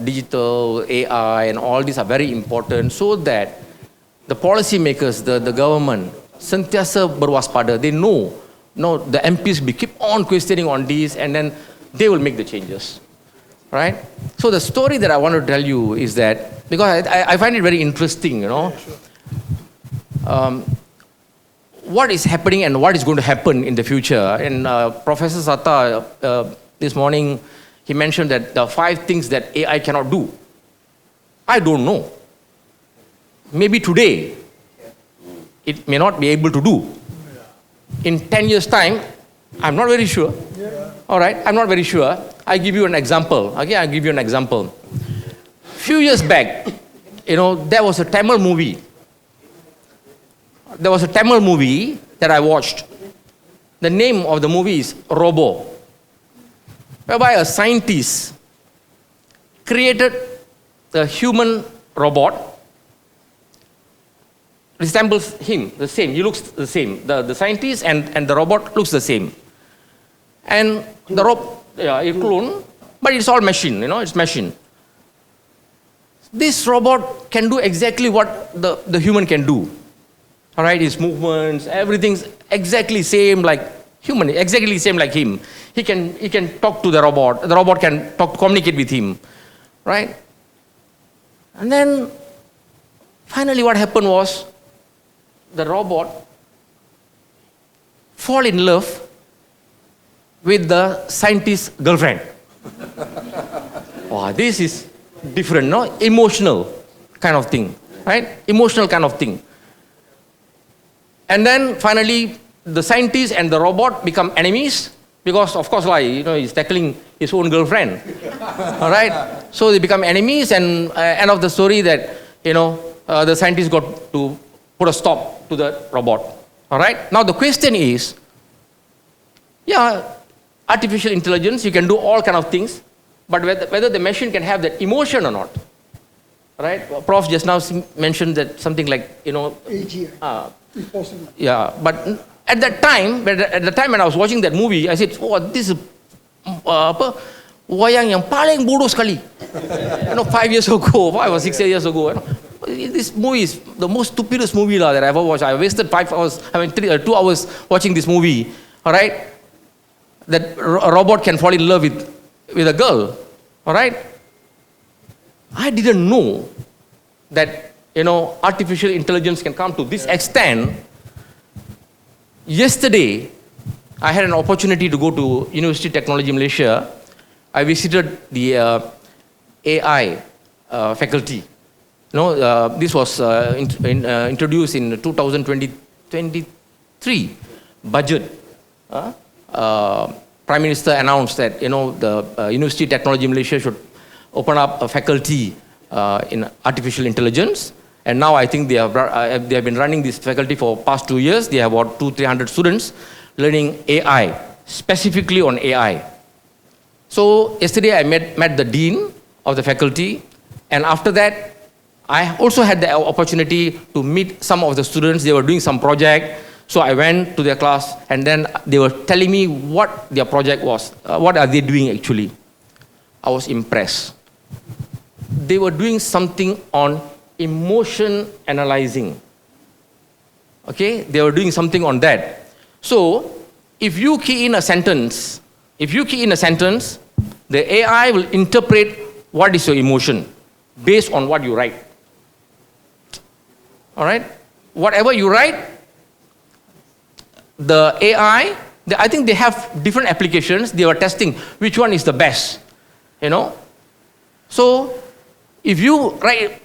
digital, AI and all these are very important so that the policy makers, the government, sentiasa berwaspada. They know the MPs will keep on questioning on this and then they will make the changes. Right? So the story that I want to tell you is that, because I find it very interesting, you know, what is happening and what is going to happen in the future. And Professor Sattar, this morning, he mentioned that the 5 things that AI cannot do. I don't know. Maybe today, it may not be able to do. In 10 years' time, I'm not very sure. All right, I'm not very sure. I give you an example. Okay, I'll give you an example. Few years back, you know, there was a Tamil movie. There was a Tamil movie that I watched. The name of the movie is Robo, whereby a scientist created a human robot, resembles him, the same, he looks the same. The scientist and the robot looks the same. And the robot, yeah, a clone, but it's all machine, you know, it's machine. This robot can do exactly what the human can do. All right, his movements, everything's exactly same like human, exactly same like him. He can talk to the robot can communicate with him, right? And then finally what happened was the robot fall in love with the scientist's girlfriend. Wow, this is different, no? Emotional kind of thing, right? Emotional kind of thing. And then finally, the scientist and the robot become enemies because, of course, like, you know, he's tackling his own girlfriend. All right? So they become enemies, and end of the story that, you know, the scientist got to put a stop to the robot. All right? Now the question is, yeah, artificial intelligence, you can do all kind of things, but whether the machine can have that emotion or not. Right? Prof just now mentioned that something like, you know, AGI. Impossible. Yeah, but at the time when I was watching that movie, I said, oh, this is wayang yang paling bodoh sekali. You know, 5 years ago, 5 or 6 years ago, you know, this movie is the most stupidest movie that I ever watched. I wasted 5 hours, 2 hours watching this movie. All right, that a robot can fall in love with a girl. All right, I didn't know that, you know, artificial intelligence can come to this extent. Yesterday, I had an opportunity to go to University of Technology Malaysia. I visited the AI faculty. You know, this was introduced in 2023 budget. Prime Minister announced that, you know, the University of Technology Malaysia should open up a faculty in artificial intelligence. And now I think they have been running this faculty for past 2 years. They have about 200-300 students learning AI, specifically on AI. So yesterday I met the dean of the faculty, and after that I also had the opportunity to meet some of the students. They were doing some project, so I went to their class, and then they were telling me what their project was. What are they doing actually? I was impressed. They were doing something on emotion analyzing. Okay, they were doing something on that. So, if you key in a sentence, the AI will interpret what is your emotion based on what you write. All right, whatever you write, the AI, I think they have different applications. They were testing which one is the best. You know, so if you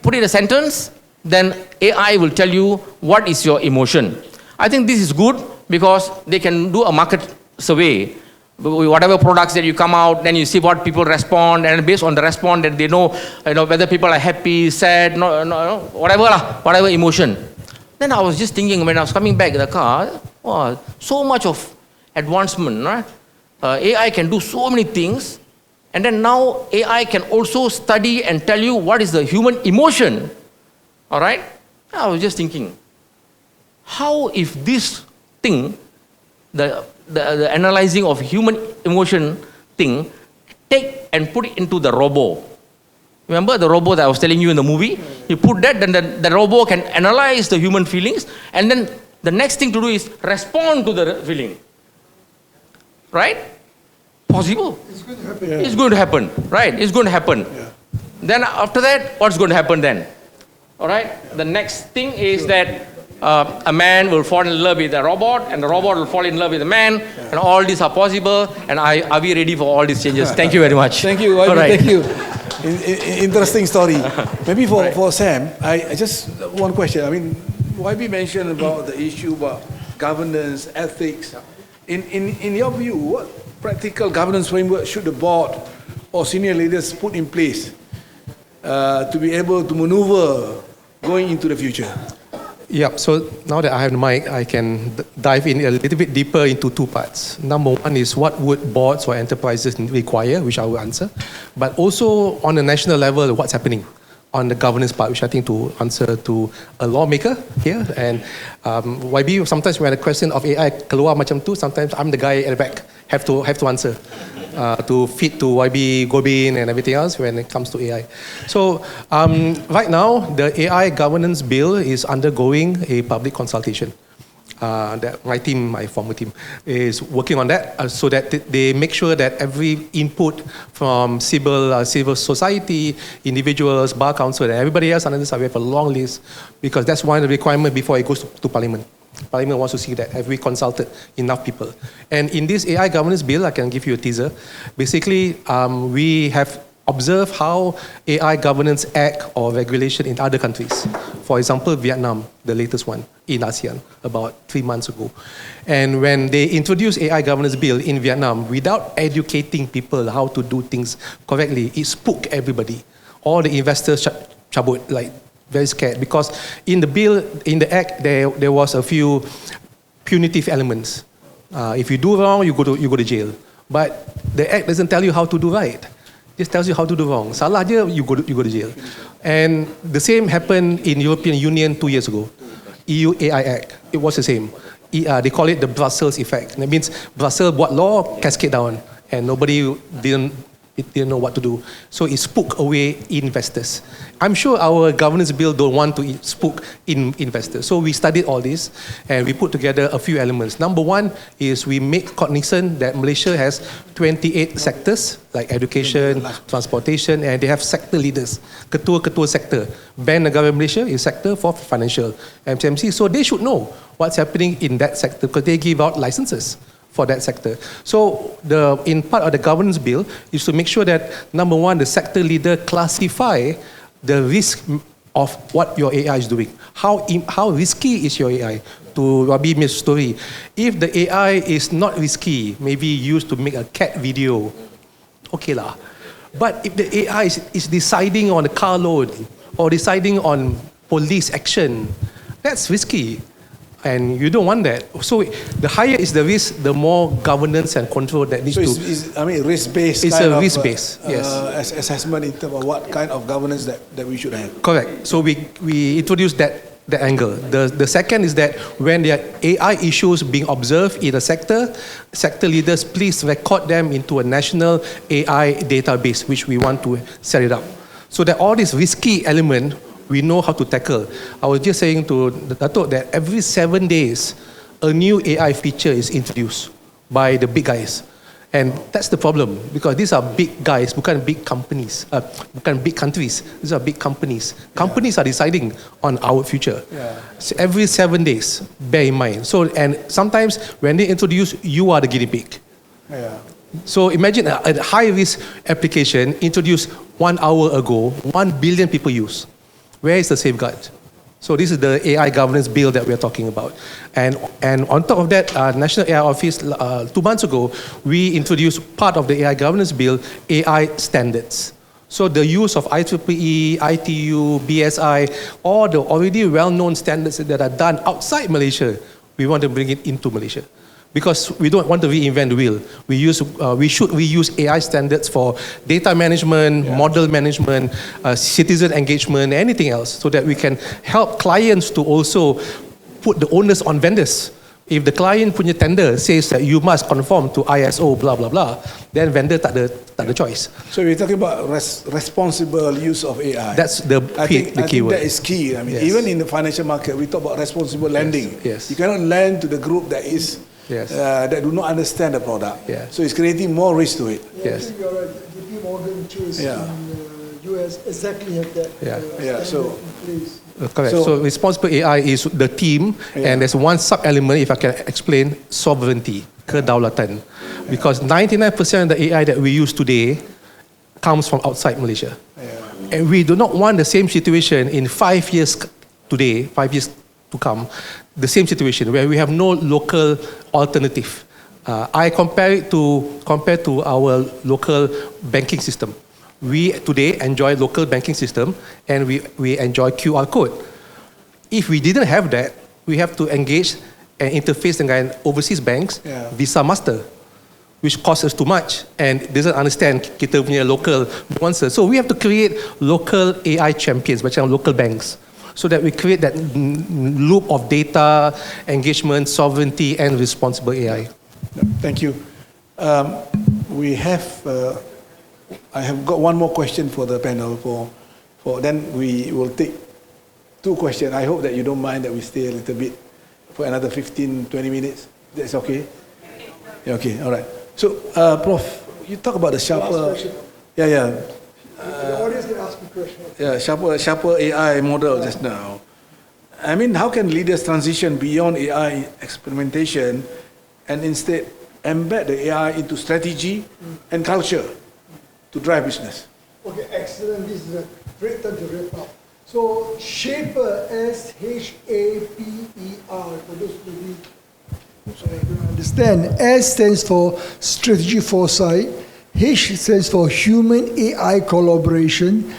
put in a sentence, then AI will tell you what is your emotion. I think this is good because they can do a market survey. Whatever products that you come out, then you see what people respond, and based on the response, that they know, whether people are happy, sad, whatever emotion. Then I was just thinking when I was coming back in the car, wow, so much of advancement, right? AI can do so many things, and then now AI can also study and tell you what is the human emotion. All right? I was just thinking, how if this thing, the analyzing of human emotion thing, take and put it into the robo. Remember the robo that I was telling you in the movie? You put that, then the robo can analyze the human feelings, and then the next thing to do is respond to the feeling. Right? Possible. It's going to happen. Yeah. It's going to happen. Right? It's going to happen. Yeah. Then after that, what's going to happen then? All right? The next thing is that a man will fall in love with a robot, and the robot will fall in love with a man, and all these are possible. And are we ready for all these changes? Thank you very much. Thank you, All right. thank you. Interesting story. Maybe for Sam, I just one question. I mean, YB mentioned about the issue about governance, ethics. In your view, what practical governance framework should the board or senior leaders put in place to be able to maneuver going into the future? Yeah, so now that I have the mic, I can dive in a little bit deeper into two parts. Number one is what would boards or enterprises require, which I will answer. But also on a national level, what's happening on the governance part, which I think to answer to a lawmaker here. And YB, sometimes when a question of AI keluar macam tu, sometimes I'm the guy at the back, have to answer. To fit to YB, Gobin and everything else when it comes to AI. So right now, the AI governance bill is undergoing a public consultation. That my team, my former team, is working on that so that they make sure that every input from civil society, individuals, bar council, and everybody else under this, we have a long list because that's one of the requirements before it goes to Parliament. Parliament wants to see that have we consulted enough people. And in this AI governance bill, I can give you a teaser. Basically, we have observed how AI governance act or regulation in other countries. For example, Vietnam, the latest one in ASEAN, about 3 months ago. And when they introduced AI governance bill in Vietnam, without educating people how to do things correctly, it spooked everybody. All the investors cabut, like very scared, because in the bill, in the act, there was a few punitive elements. If you do wrong, you go to jail. But the act doesn't tell you how to do right. It just tells you how to do wrong. Salah je, you go to jail. And the same happened in European Union 2 years ago. EU AI Act, it was the same. They call it the Brussels effect. That means Brussels buat law, cascade down, and nobody didn't know what to do. So it spooked away investors. I'm sure our governance bill don't want to spook investors. So we studied all this and we put together a few elements. Number one is we make cognizant that Malaysia has 28 sectors like education, transportation, and they have sector leaders, ketua-ketua sector. Bank Negara Malaysia is sector for financial, MCMC. So they should know what's happening in that sector because they give out licenses for that sector. So in part of the governance bill is to make sure that, number one, the sector leader classify the risk of what your AI is doing. How risky is your AI? To Rabi Mir's story, if the AI is not risky, maybe used to make a cat video, okay lah. But if the AI is deciding on a car loan or deciding on police action, that's risky. And you don't want that. So the higher is the risk, the more governance and control that needs to. So it's risk-based. It's a risk-based, yes. Assessment in terms of what kind of governance that we should have. Correct. So we introduced that angle. The second is that when there are AI issues being observed in a sector leaders please record them into a national AI database, which we want to set it up. So that all these risky element we know how to tackle. I was just saying to Dato that every 7 days, a new AI feature is introduced by the big guys. And that's the problem, because these are big guys, bukan big companies, bukan big countries. These are big companies. Companies are deciding on our future. So every 7 days, bear in mind. So, and sometimes when they introduce, you are the guinea pig. So imagine a high-risk application introduced 1 hour ago, 1 billion people use. Where is the safeguard? So this is the AI governance bill that we are talking about. And on top of that, National AI Office, 2 months ago, we introduced part of the AI governance bill, AI standards. So the use of IEEE, ITU, BSI, all the already well-known standards that are done outside Malaysia, we want to bring it into Malaysia. Because we don't want to reinvent the wheel. We should reuse AI standards for data management, model management, citizen engagement, anything else, so that we can help clients to also put the onus on vendors. If the client punya tender says that you must conform to ISO, blah, blah, blah, then vendor tak ada choice. So we're talking about responsible use of AI. That's the key I think word. that is key. I mean, Yes. even in the financial market, we talk about responsible lending. Yes. You cannot lend to the group that is that do not understand the product. Yes. So it's creating more risk to it. Yeah, Yes. I think you're right. JP Morgan Chase Yeah. in US exactly have that so in place. Correct. So responsible AI is the team, and there's one sub-element, if I can explain, sovereignty, kedaulatan. Because 99% of the AI that we use today comes from outside Malaysia. And we do not want the same situation in 5 years today, 5 years to come, the same situation where we have no local alternative. I compare to our local banking system. We today enjoy local banking system, and we enjoy QR code. If we didn't have that, we have to engage and interface dengan overseas banks, Visa Master, which costs us too much and doesn't understand kita punya local nuances. So we have to create local AI champions, macam local banks, so that we create that loop of data, engagement, sovereignty, and responsible AI. Thank you. I have got one more question for the panel. Then we will take 2 questions. I hope that you don't mind that we stay a little bit for another 15, 20 minutes. That's okay? Okay, all right. So, Prof, you talk about the sharper... The audience can ask me questions. Sharper AI model just now. I mean, how can leaders transition beyond AI experimentation and instead embed the AI into strategy and culture to drive business? Okay, excellent. This is a great time to wrap up. So, Shaper, S-H-A-P-E-R, for those who don't understand. S stands for strategy foresight. H stands for human AI collaboration.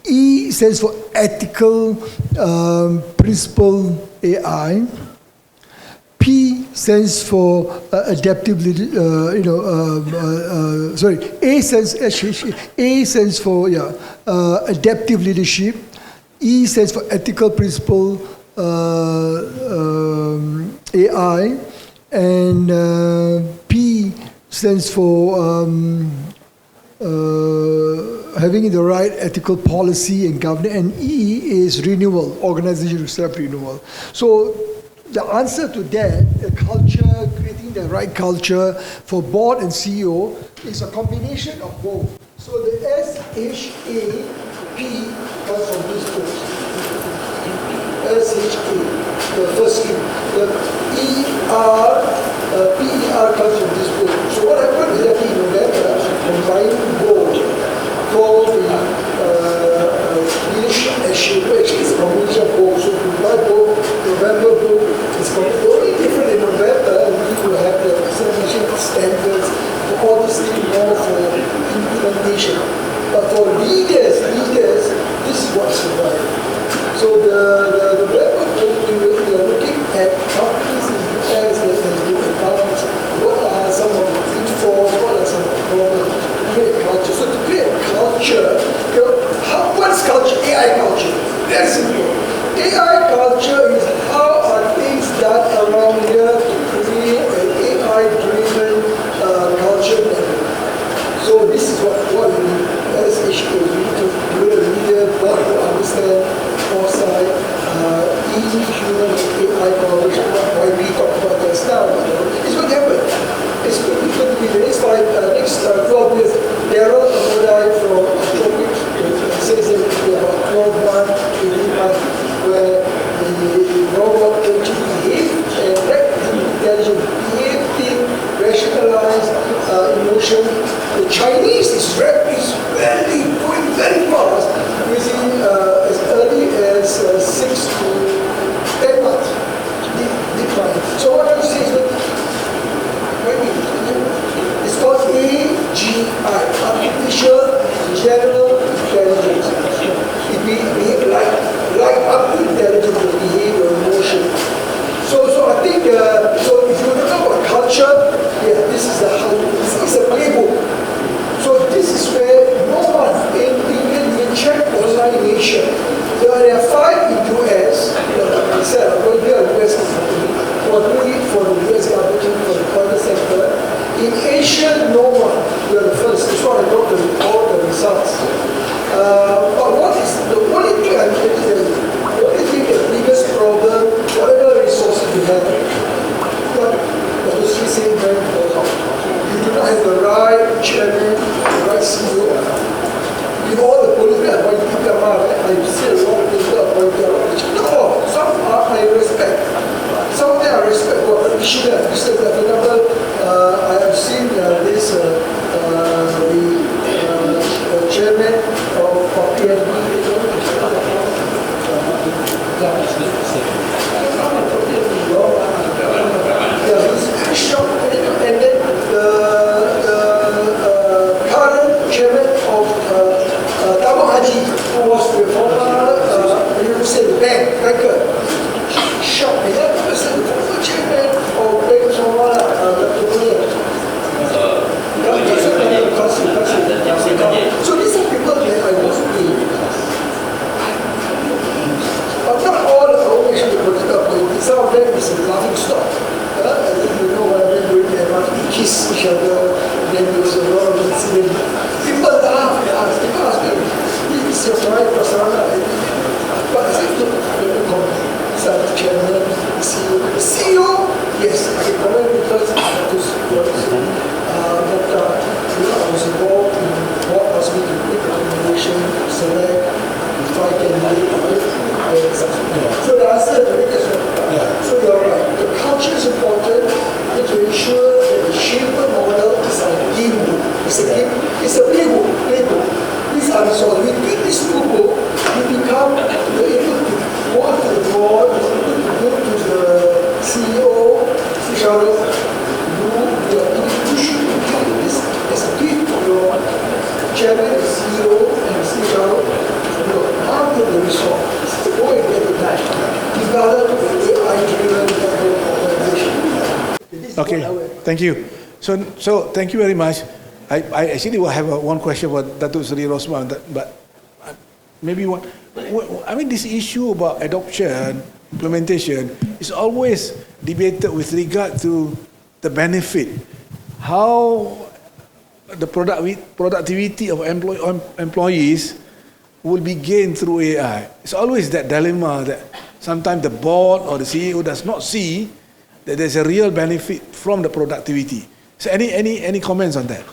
E stands for ethical principle AI. P stands for adaptive, A stands for adaptive leadership. E stands for ethical principle AI, and P stands for having the right ethical policy and governance, and E is renewal, organizational self-renewal. So the answer to that, the culture, creating the right culture for board and CEO is a combination of both. So the S-H-A-P comes from this first. S-H-A, the first skill. The E-R, P-E-R comes from this book. So what happened is that in November, combined board for the leadership and shaper, actually it's a combination of both. So combined board, November book, the only different in November, we will have the examination standards for all these things more for implementation. But for leaders, this is what survived. So the November book, we are looking at companies in the US that have been advanced. What are some of the pitfalls? What are some of the problems? Create culture. So to create a culture, what is culture? AI culture. Very simple. AI culture is how are things done around here to create an AI-driven culture network. So this is what we need as HQ. We need to build a leader, board to understand foresight, human AI collaboration. Why we talk about this now? It's going to happen. It's going to be the next 12 years. There are Moderator from Tropics, says that about 12 months, 18 months, where the robot can behave and intelligent behaving, rationalize emotion. The Chinese is going very fast, using as early as 6 to artificial general intelligence. It be like up to intelligence, behavior, emotion. So I think, so if you look at culture, yeah, this is a playbook. So this is where no one, even in check online nation, there are 5 in US, like I said, I'm going to be a US company, or doing it for the US government, for the private sector. In Asia, no one. We are the first. That's why I got all the results. But what is the only thing I'm going to tell you? The only thing, the biggest problem, whatever resources you have, but Dr. Sri said very important. You do not have the right chairman, the right CEO. You know, all the political appointees come out, I see a lot of political appointees. No, some are I respect. Some of them I respect for practitioners. For example, I have seen this the chairman of PNB. And then the current chairman of who was the former, you say the banker. Shocked. And that person, the former chairman of Bank of So these are people that I was with. But not all of our actually political appointees. Some of them is a laughing stock. I think you know what I mean, doing the MRT, kiss each other, then there's a lot of incident. People laugh, people ask me, this is your right persona. But I think, look, these are the chairman, the CEO. The CEO, yes, I can comment because I was involved in what was me to make a recommendation, select, if I can make it. So the answer is so you're right. The culture is important to ensure that the shaper model is a game book. It's a playbook. These are the sort. With this playbook, you become able to go to the board, go to the CEO, you should take this as a gift to your chairman, the CEO, and the CEO. How do the resources go and get it back? Develop the AI-driven organization. Okay, thank you. So thank you very much. I actually will have one question for Dato Seri Rosman, but maybe one. I mean, this issue about adoption, implementation is always debated with regard to the benefit. How the productivity of employees will be gained through AI. It's always that dilemma that sometimes the board or the CEO does not see that there's a real benefit from the productivity. So any comments on that?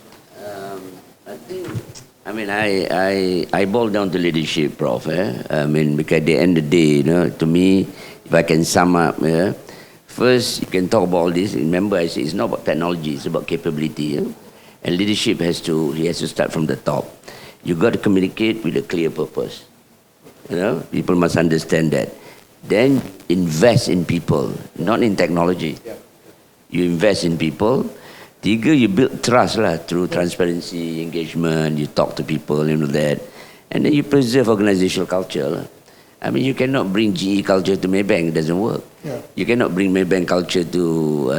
I boil down to leadership, Prof. I mean, because at the end of the day, you know, to me, if I can sum up, first you can talk about all this. Remember, I say it's not about technology; it's about capability. And leadership has to start from the top. You got to communicate with a clear purpose. You know, people must understand that. Then invest in people, not in technology. Yeah. You invest in people. Tiga, you build trust through transparency, engagement. You talk to people, you know that, and then you preserve organizational culture. I mean, you cannot bring GE culture to Maybank; it doesn't work. Yeah. You cannot bring Maybank culture to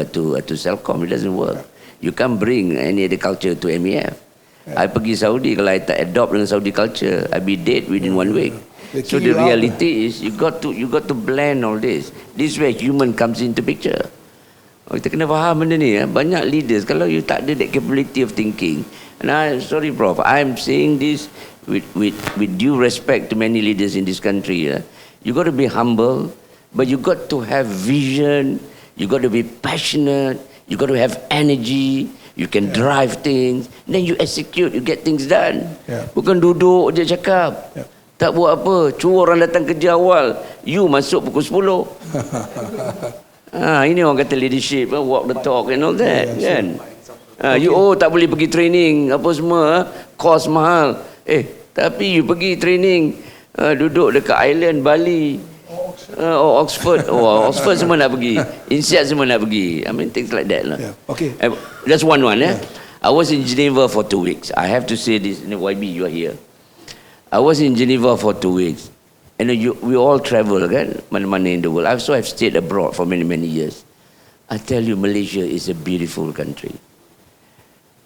Celcom; it doesn't work. Yeah. You can't bring any other culture to MEF. Yeah. I pergi Saudi, kalau I tak adopt dengan Saudi culture, I be dead within 1 week. So the reality is you got to blend all this. This way human comes into picture. Kita kena faham benda ni. Banyak leaders kalau you tak ada that capability of thinking. And sorry, Prof, I'm saying this with due respect to many leaders in this country. You got to be humble, but you got to have vision. You got to be passionate. You got to have energy. You can drive things. Then you execute. You get things done. Bukan duduk je cakap. Tak buat apa. Cuma orang datang kerja awal. You masuk pukul 10. Ini orang kata leadership. Walk the talk and all that. Kan? You tak boleh pergi training. Apa semua. Cost mahal. Tapi you pergi training. Duduk dekat island Bali. Oxford. Oxford semua nak pergi. INSEAD semua nak pergi. I mean things like that lah. Okay. That's one. I was in Geneva for 2 weeks. I have to say this, YB, you are here. I was in Geneva for 2 weeks. And we all travel, kan? Mana-mana in the world. I also have stayed abroad for many, many years. I tell you, Malaysia is a beautiful country.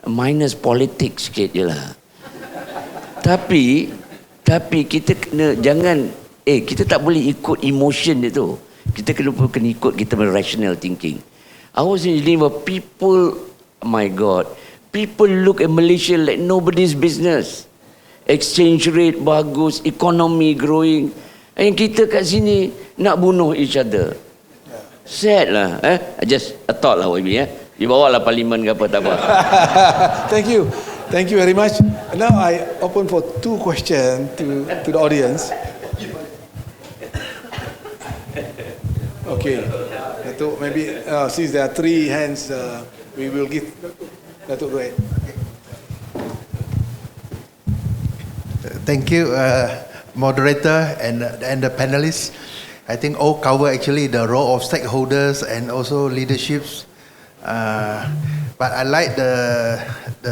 Minus politics sikit je lah. Tapi kita kena, jangan, kita tak boleh ikut emotion itu. Kita kena ikut kita rational thinking. I was in Geneva, people, my God, people look at Malaysia like nobody's business. Exchange rate bagus, economy growing. And kita kat sini nak bunuh each other. Sad lah. Just a thought lah, YB. Dibawa lah parlimen ke apa, tak apa. Thank you. Thank you very much. Now I open for 2 questions to the audience. Okay. Dato, maybe since there are 3 hands, we will give. Dato, go ahead. Thank you, moderator and the panelists. I think all cover actually the role of stakeholders and also leaderships. But I like the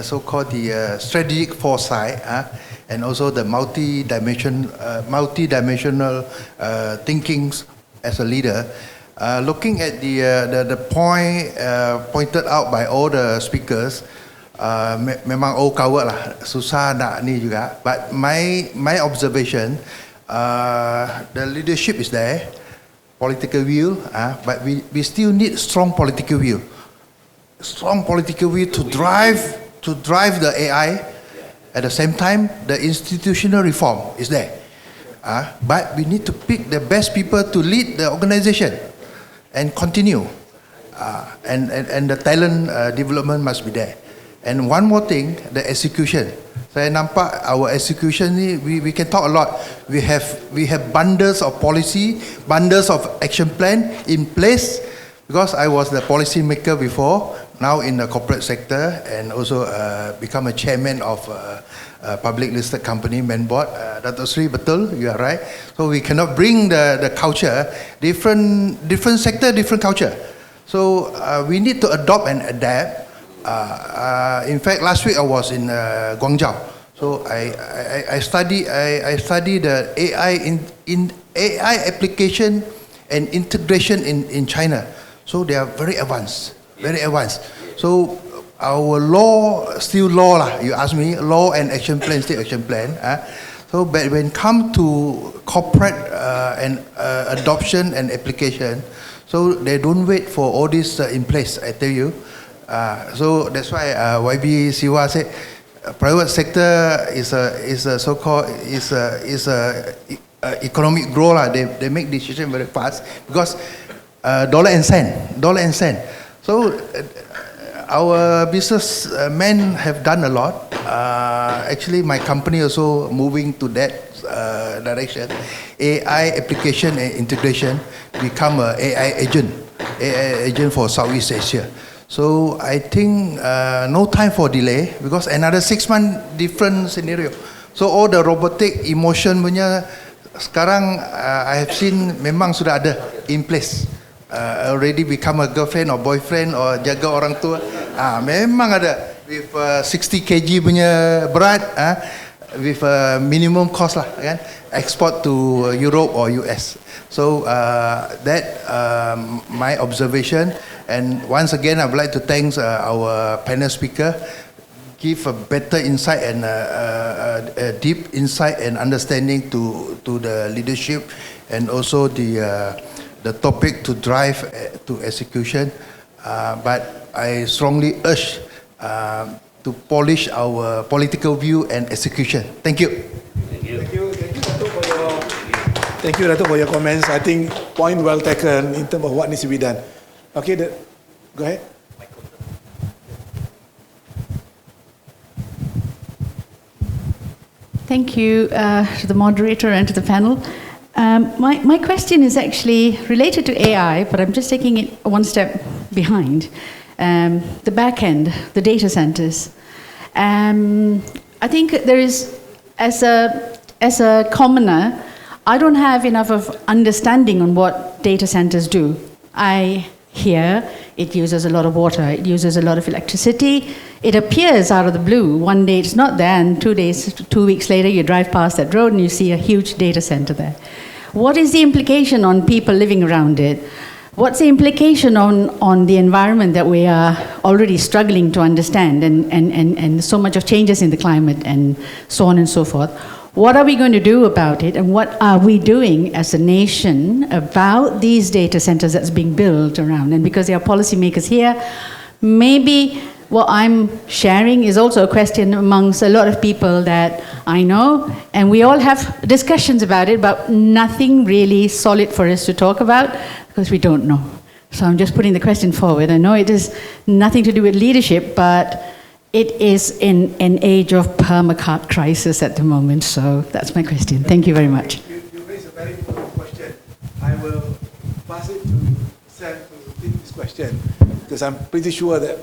so-called the strategic foresight and also the multi-dimensional thinkings as a leader. Looking at the point pointed out by all the speakers, memang all cover lah, susah nak ni juga. But my observation, the leadership is there, political will, but we still need strong political will. Strong political will to drive the AI. At the same time, the institutional reform is there. But we need to pick the best people to lead the organization and continue. And the talent development must be there. And one more thing, the execution. Saya nampak our execution ni, we can talk a lot. We have bundles of policy, bundles of action plan in place, because I was the policy maker before, now in the corporate sector, and also become a chairman of a public listed company, main board. Dato Seri, betul, you are right. So we cannot bring the culture, different sector, different culture. So we need to adopt and adapt. In fact, last week I was in Guangzhou. So I study the AI in AI application and integration in China. So they are very advanced, very advanced. So our law, still law lah. You ask me, law and action plan, still action plan. So but when come to corporate and adoption and application, so they don't wait for all this in place. I tell you. So that's why YB Siwa said, private sector is a so-called economic growth lah. They make decision very fast because dollar and cent. So our business men have done a lot. Actually, my company also moving to that direction. AI application and integration become a AI agent for Southeast Asia. So I think no time for delay because another 6 months different scenario. So all the robotic emotion punya sekarang I have seen memang sudah ada in place. Already become a girlfriend or boyfriend or jaga orang tua. Memang ada with 60 kg punya berat, with minimum cost lah kan, export to Europe or US. So that my observation. And once again, I would like to thank our panel speaker, give a better insight and a deep insight and understanding to the leadership and also the topic to drive to execution. But I strongly urge to polish our political view and execution. Thank you. Thank you, Dato, for your comments. I think point well taken in terms of what needs to be done. Okay, go ahead. Thank you to the moderator and to the panel. My question is actually related to AI, but I'm just taking it one step behind. The back end, the data centers. I think there is, as a commoner, I don't have enough of understanding on what data centers do. I hear It uses a lot of water. It uses a lot of electricity. It appears out of the blue. One day it's not there, and 2 weeks later you drive past that road and you see a huge data center there. What is the implication on people living around it? What's the implication on the environment that we are already struggling to understand, and so much of changes in the climate and so on and so forth? What are we going to do about it, and what are we doing as a nation about these data centers that's being built around? And because there are policymakers here, maybe what I'm sharing is also a question amongst a lot of people that I know, and we all have discussions about it, but nothing really solid for us to talk about because we don't know. So I'm just putting the question forward. I know it is nothing to do with leadership, but it is in an age of permacrisis at the moment. So that's my question. Thank you very much. You raised a very important question. I will pass it to Sam to take this question, because I'm pretty sure that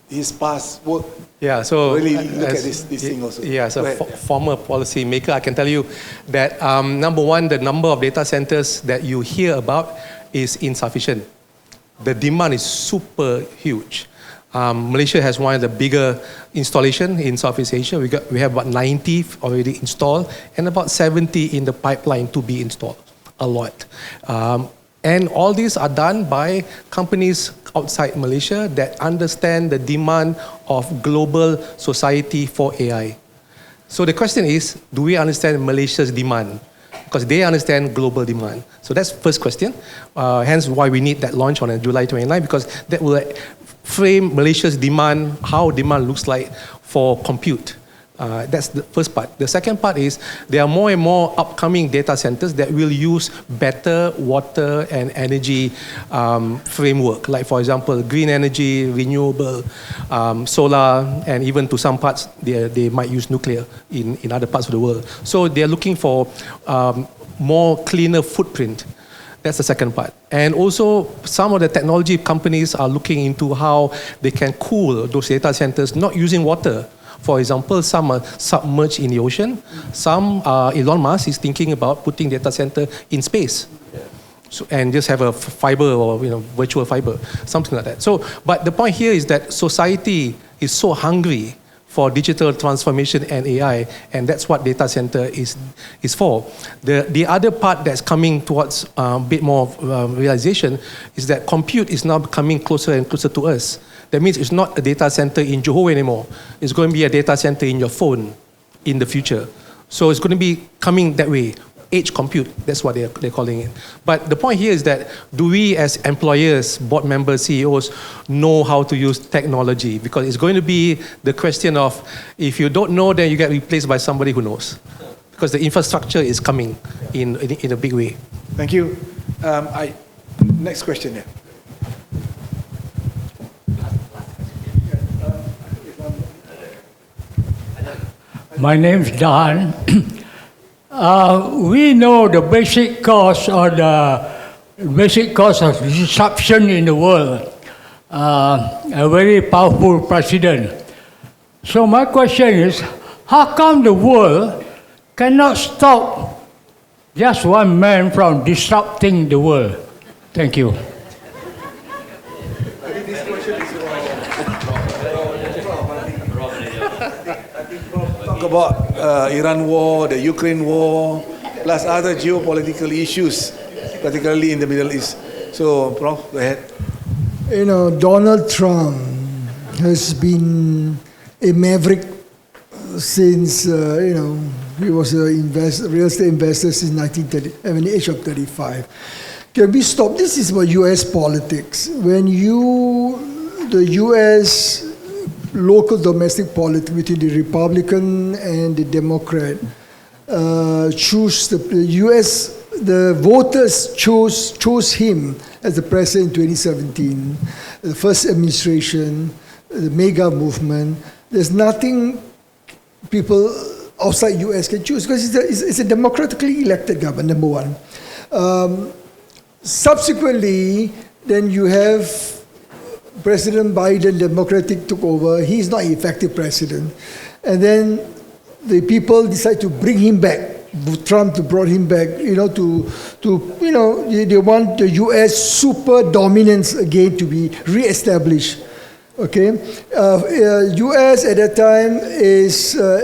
his past work really look at this thing also. Yeah, as a former policy maker, I can tell you that number one, the number of data centers that you hear about is insufficient. The demand is super huge. Malaysia has one of the bigger installation in Southeast Asia. We have about 90 already installed and about 70 in the pipeline to be installed. A lot. And all these are done by companies outside Malaysia that understand the demand of global society for AI. So the question is, do we understand Malaysia's demand? Because they understand global demand. So that's first question. Hence why we need that launch on July 29, because that will frame Malaysia's demand, how demand looks like for compute. That's the first part. The second part is there are more and more upcoming data centers that will use better water and energy framework. Like for example, green energy, renewable, solar, and even to some parts, they might use nuclear in other parts of the world. So they're looking for more cleaner footprint. That's the second part. And also, some of the technology companies are looking into how they can cool those data centers, not using water. For example, some are submerged in the ocean. Some, Elon Musk is thinking about putting data center in space. So, and just have a fiber or virtual fiber, something like that. So, but the point here is that society is so hungry for digital transformation and AI, and that's what data center is for. The other part that's coming towards a bit more realization is that compute is now coming closer and closer to us. That means it's not a data center in Johor anymore. It's going to be a data center in your phone in the future. So it's going to be coming that way. Edge compute, that's what they're calling it. But the point here is that, do we as employers, board members, CEOs, know how to use technology? Because it's going to be the question of, if you don't know, then you get replaced by somebody who knows. Because the infrastructure is coming in a big way. Thank you. Next question here. My name is Dan. We know the basic cause of disruption in the world. A very powerful president. So my question is, how come the world cannot stop just one man from disrupting the world? Thank you. Talk about Iran war, the Ukraine war, plus other geopolitical issues, particularly in the Middle East. So, Prof, go ahead. Donald Trump has been a maverick since, he was a real estate investor since the age of 35. Can we stop? This is about U.S. politics. When the U.S. local domestic politics between the Republican and the Democrat choose the voters chose him as the president in 2017, the first administration, the mega movement. There's nothing people outside U.S. can choose because it's a democratically elected government, number one. Subsequently, then you have President Biden, Democratic, took over. He's not an effective president. And then the people decide to bring him back Trump to brought him back, they want the US super dominance again to be re-established. Okay, US at that time is a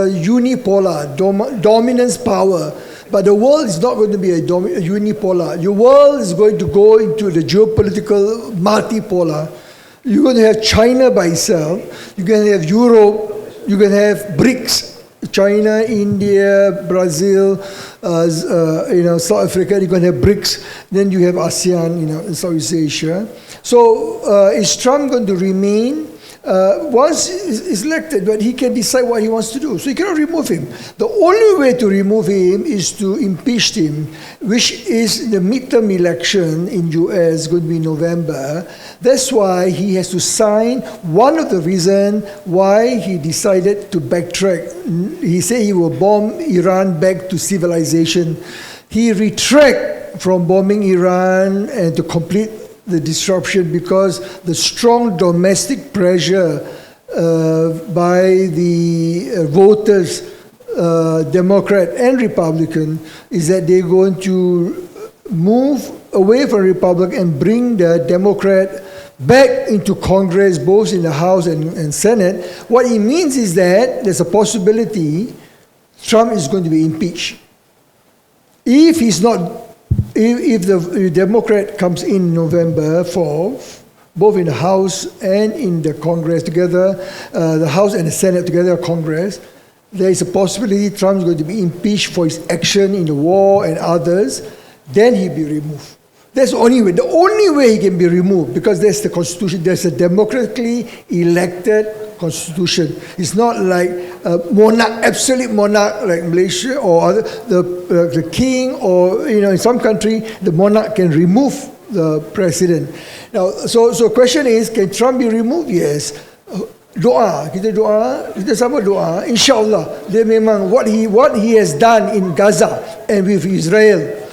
unipolar dominance power, but the world is not going to be a unipolar. Your world is going to go into the geopolitical multipolar. You're going to have China by itself. You're going to have Europe. You're going to have BRICS. China, India, Brazil, South Africa, you're going to have BRICS. Then you have ASEAN, in Southeast Asia. So is Trump going to remain? Once he's elected, but he can decide what he wants to do. So you cannot remove him. The only way to remove him is to impeach him, which is the midterm election in US going to be November. That's why he has to sign. One of the reasons why he decided to backtrack. He said he will bomb Iran back to civilization. He retracted from bombing Iran and to complete the disruption because the strong domestic pressure by the voters, Democrat and Republican, is that they're going to move away from Republic and bring the Democrat back into Congress, both in the House and Senate. What it means is that there's a possibility Trump is going to be impeached. If the Democrat comes in November 4th, both in the House and in the Congress together, the House and the Senate together, Congress, there is a possibility Trump is going to be impeached for his action in the war and others, then he'll be removed. That's the only way. The only way he can be removed, because there's the Constitution, there's a democratically elected Constitution. It's not like a monarch, absolute monarch like Malaysia or the king, or in some country the monarch can remove the president. Now, so question is, can Trump be removed? Yes. Kita sama doa, insyaAllah, dia memang what he has done in Gaza and with Israel,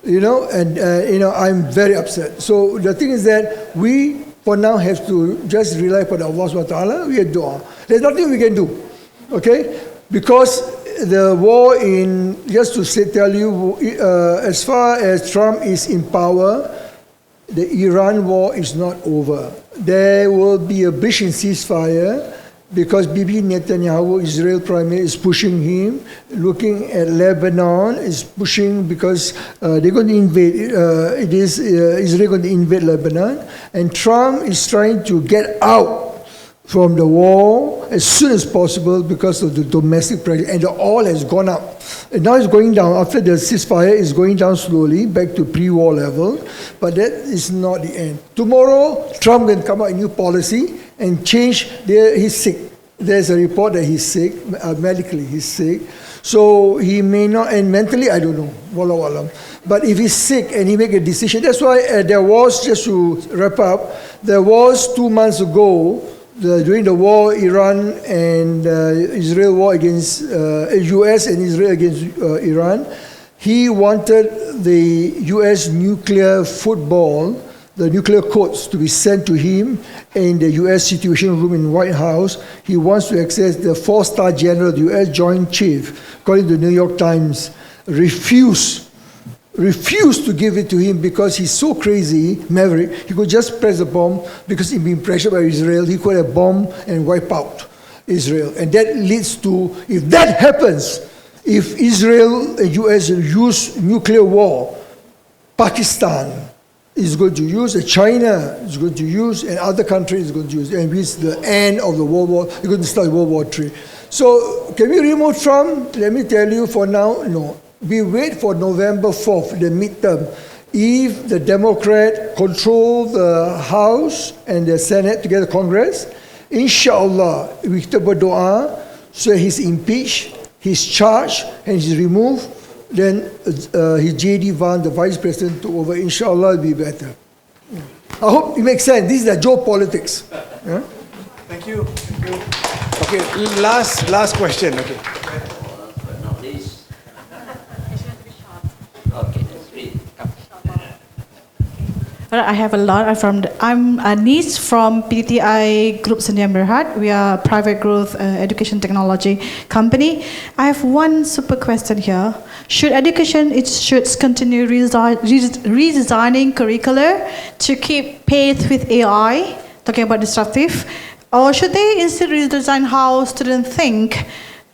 I'm very upset. So the thing is that we for now have to just rely upon Allah subhanahu wa ta'ala. We have dua. There's nothing we can do, okay? Because the war just to tell you, as far as Trump is in power, the Iran war is not over. There will be a breach in ceasefire because Bibi Netanyahu, Israel Prime Minister, is pushing him. Looking at Lebanon, is pushing because they're going to invade. Israel going to invade Lebanon, and Trump is trying to get out from the war as soon as possible because of the domestic pressure, and the oil has gone up. And now it's going down. After the ceasefire, it's going down slowly back to pre-war level, but that is not the end. Tomorrow, Trump can come out with a new policy and change. He's sick. There's a report that he's sick, medically he's sick. So he may not, and mentally, I don't know, wallahu alam. But if he's sick and he make a decision, that's why there was, just to wrap up, there was 2 months ago, during the war, Iran and Israel war against, US and Israel against Iran, he wanted the US nuclear football, the nuclear codes, to be sent to him in the US Situation Room in White House. He wants to access the 4-star general, the US Joint Chief, according to the New York Times, refused to give it to him because he's so crazy, maverick. He could just press a bomb because he's being pressured by Israel. He could have bombed and wipe out Israel. And that leads to, if that happens, if Israel and US use nuclear war, Pakistan is going to use, and China is going to use, and other countries is going to use, and it's the end of the World War. You're going to start World War III. So can we remove Trump? Let me tell you, for now, no. We wait for November 4th, the midterm. If the Democrat control the House and the Senate together, Congress, inshallah, we berdoa, so he's impeached, he's charged, and he's removed, then his J.D. Vance, the Vice President, took over. Inshallah, it'll be better. I hope it makes sense. This is the geopolitics. Yeah? Thank you. Okay, last question. Okay. Well, I have a lot. I'm Anis from PTI Group Sendian Berhad. We are a private growth education technology company. I have one super question here. Should education institutes continue redesigning curricula to keep pace with AI, talking about disruptive, or should they instead redesign how students think,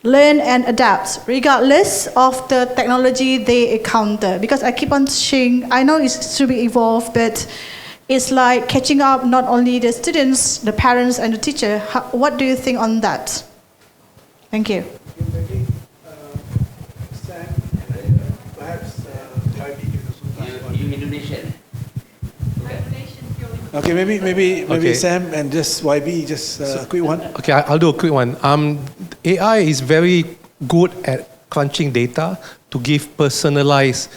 learn and adapt regardless of the technology they encounter? Because I keep on saying, I know it's to be evolved, but it's like catching up not only the students, the parents and the teacher. What do you think on that? Thank you. Sam, perhaps Indonesian. Okay, maybe Okay. Sam and just YB, just a quick one. Okay, I'll do a quick one. AI is very good at crunching data to give personalized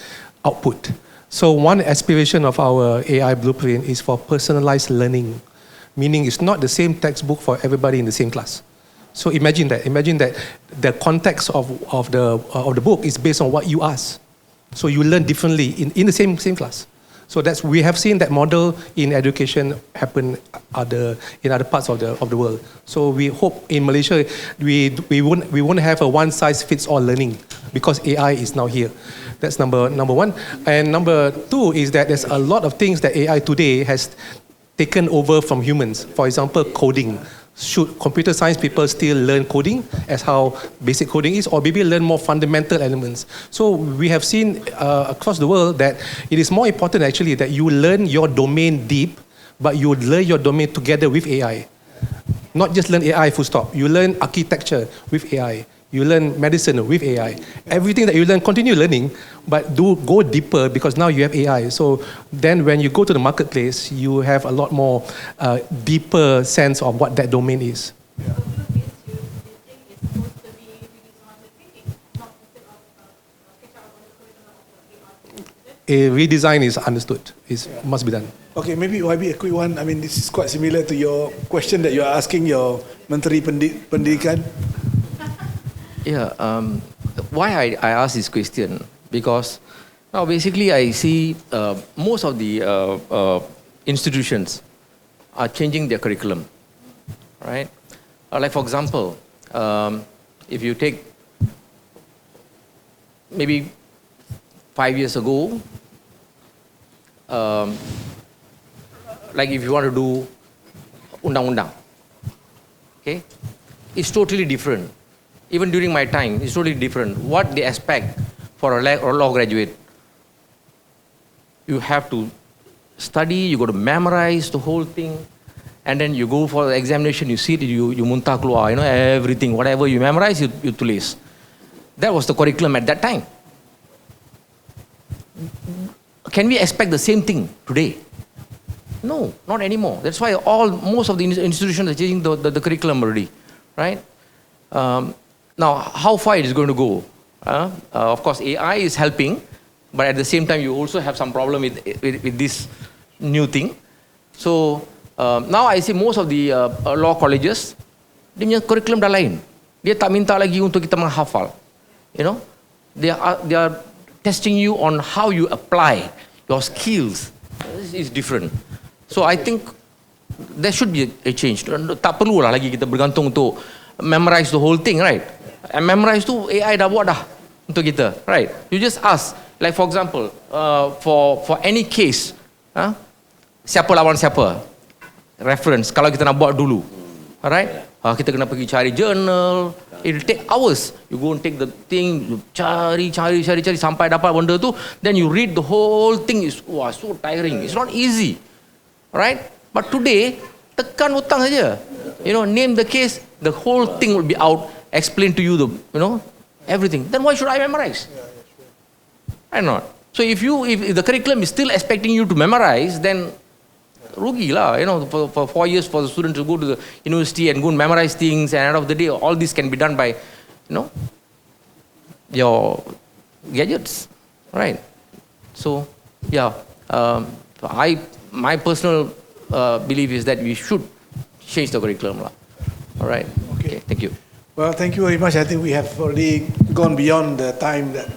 output. So one aspiration of our AI blueprint is for personalized learning, meaning it's not the same textbook for everybody in the same class. So imagine that the context of the book is based on what you ask. So you learn differently in the same class. So we have seen that model in education happen in other parts of the world. So we hope in Malaysia we won't have a one size fits all learning because AI is now here. That's number one. And number two is that there's a lot of things that AI today has taken over from humans. For example, coding. Should computer science people still learn coding as how basic coding is, or maybe learn more fundamental elements? So we have seen across the world that it is more important actually that you learn your domain deep, but you learn your domain together with AI. Not just learn AI full stop. You learn architecture with AI. You learn medicine with AI. Everything that you learn, continue learning, but do go deeper because now you have AI. So then when you go to the marketplace, you have a lot more deeper sense of what that domain is. Yeah. A redesign is understood. Must be done. Okay, maybe YB a quick one. I mean, this is quite similar to your question that you are asking your Menteri Pendidikan. Yeah, why I ask this question? Because now basically I see most of the institutions are changing their curriculum, right? Like for example, if you take maybe 5 years ago, like if you want to do undang-undang, okay, it's totally different. Even during my time, it's totally different. What they expect for a law graduate, you have to study, you got to memorize the whole thing, and then you go for the examination, you sit, you muntah keluar, everything, whatever you memorize, you tulis. That was the curriculum at that time. Can we expect the same thing today? No, not anymore. That's why most of the institutions are changing the curriculum already, right? Now, how far it is going to go? Of course, AI is helping, but at the same time, you also have some problem with this new thing. So now I see most of the law colleges, dia punya curriculum dah lain. Dia tak minta lagi untuk kita menghafal. They are testing you on how you apply your skills. This is different. So I think there should be a change. Tak perlulah lagi kita bergantung untuk memorize the whole thing, right? And memorize tu AI dah buat dah untuk kita, right? You just ask, like for example, for any case, siapa lawan siapa, reference. Kalau kita nak buat dulu, alright? Kita kena pergi cari journal. It will take hours. You go and take the thing, you cari sampai dapat benda tu. Then you read the whole thing. Is so tiring. It's not easy, right? But today, tekan hutang saja. Name the case, the whole thing will be out. Explain to you everything. Then why should I memorize? Why not? So if the curriculum is still expecting you to memorize, then rugi lah. For 4 years for the student to go to the university and go and memorize things, and at the end of the day, all this can be done by, your gadgets, right? So yeah, my personal belief is that we should change the curriculum lah. All right. Okay. Thank you. Well, thank you very much. I think we have already gone beyond the time that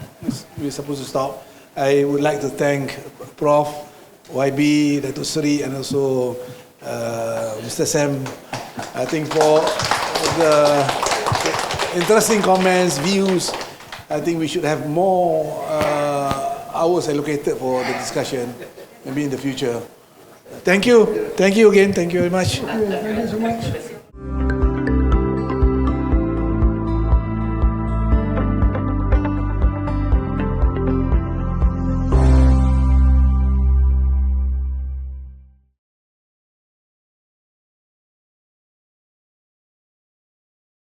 we're supposed to stop. I would like to thank Prof, YB, Dato Seri, and also Mr. Sam. I think for the interesting comments, views. I think we should have more hours allocated for the discussion, maybe in the future. Thank you. Thank you again. Thank you very much. Thank you so much.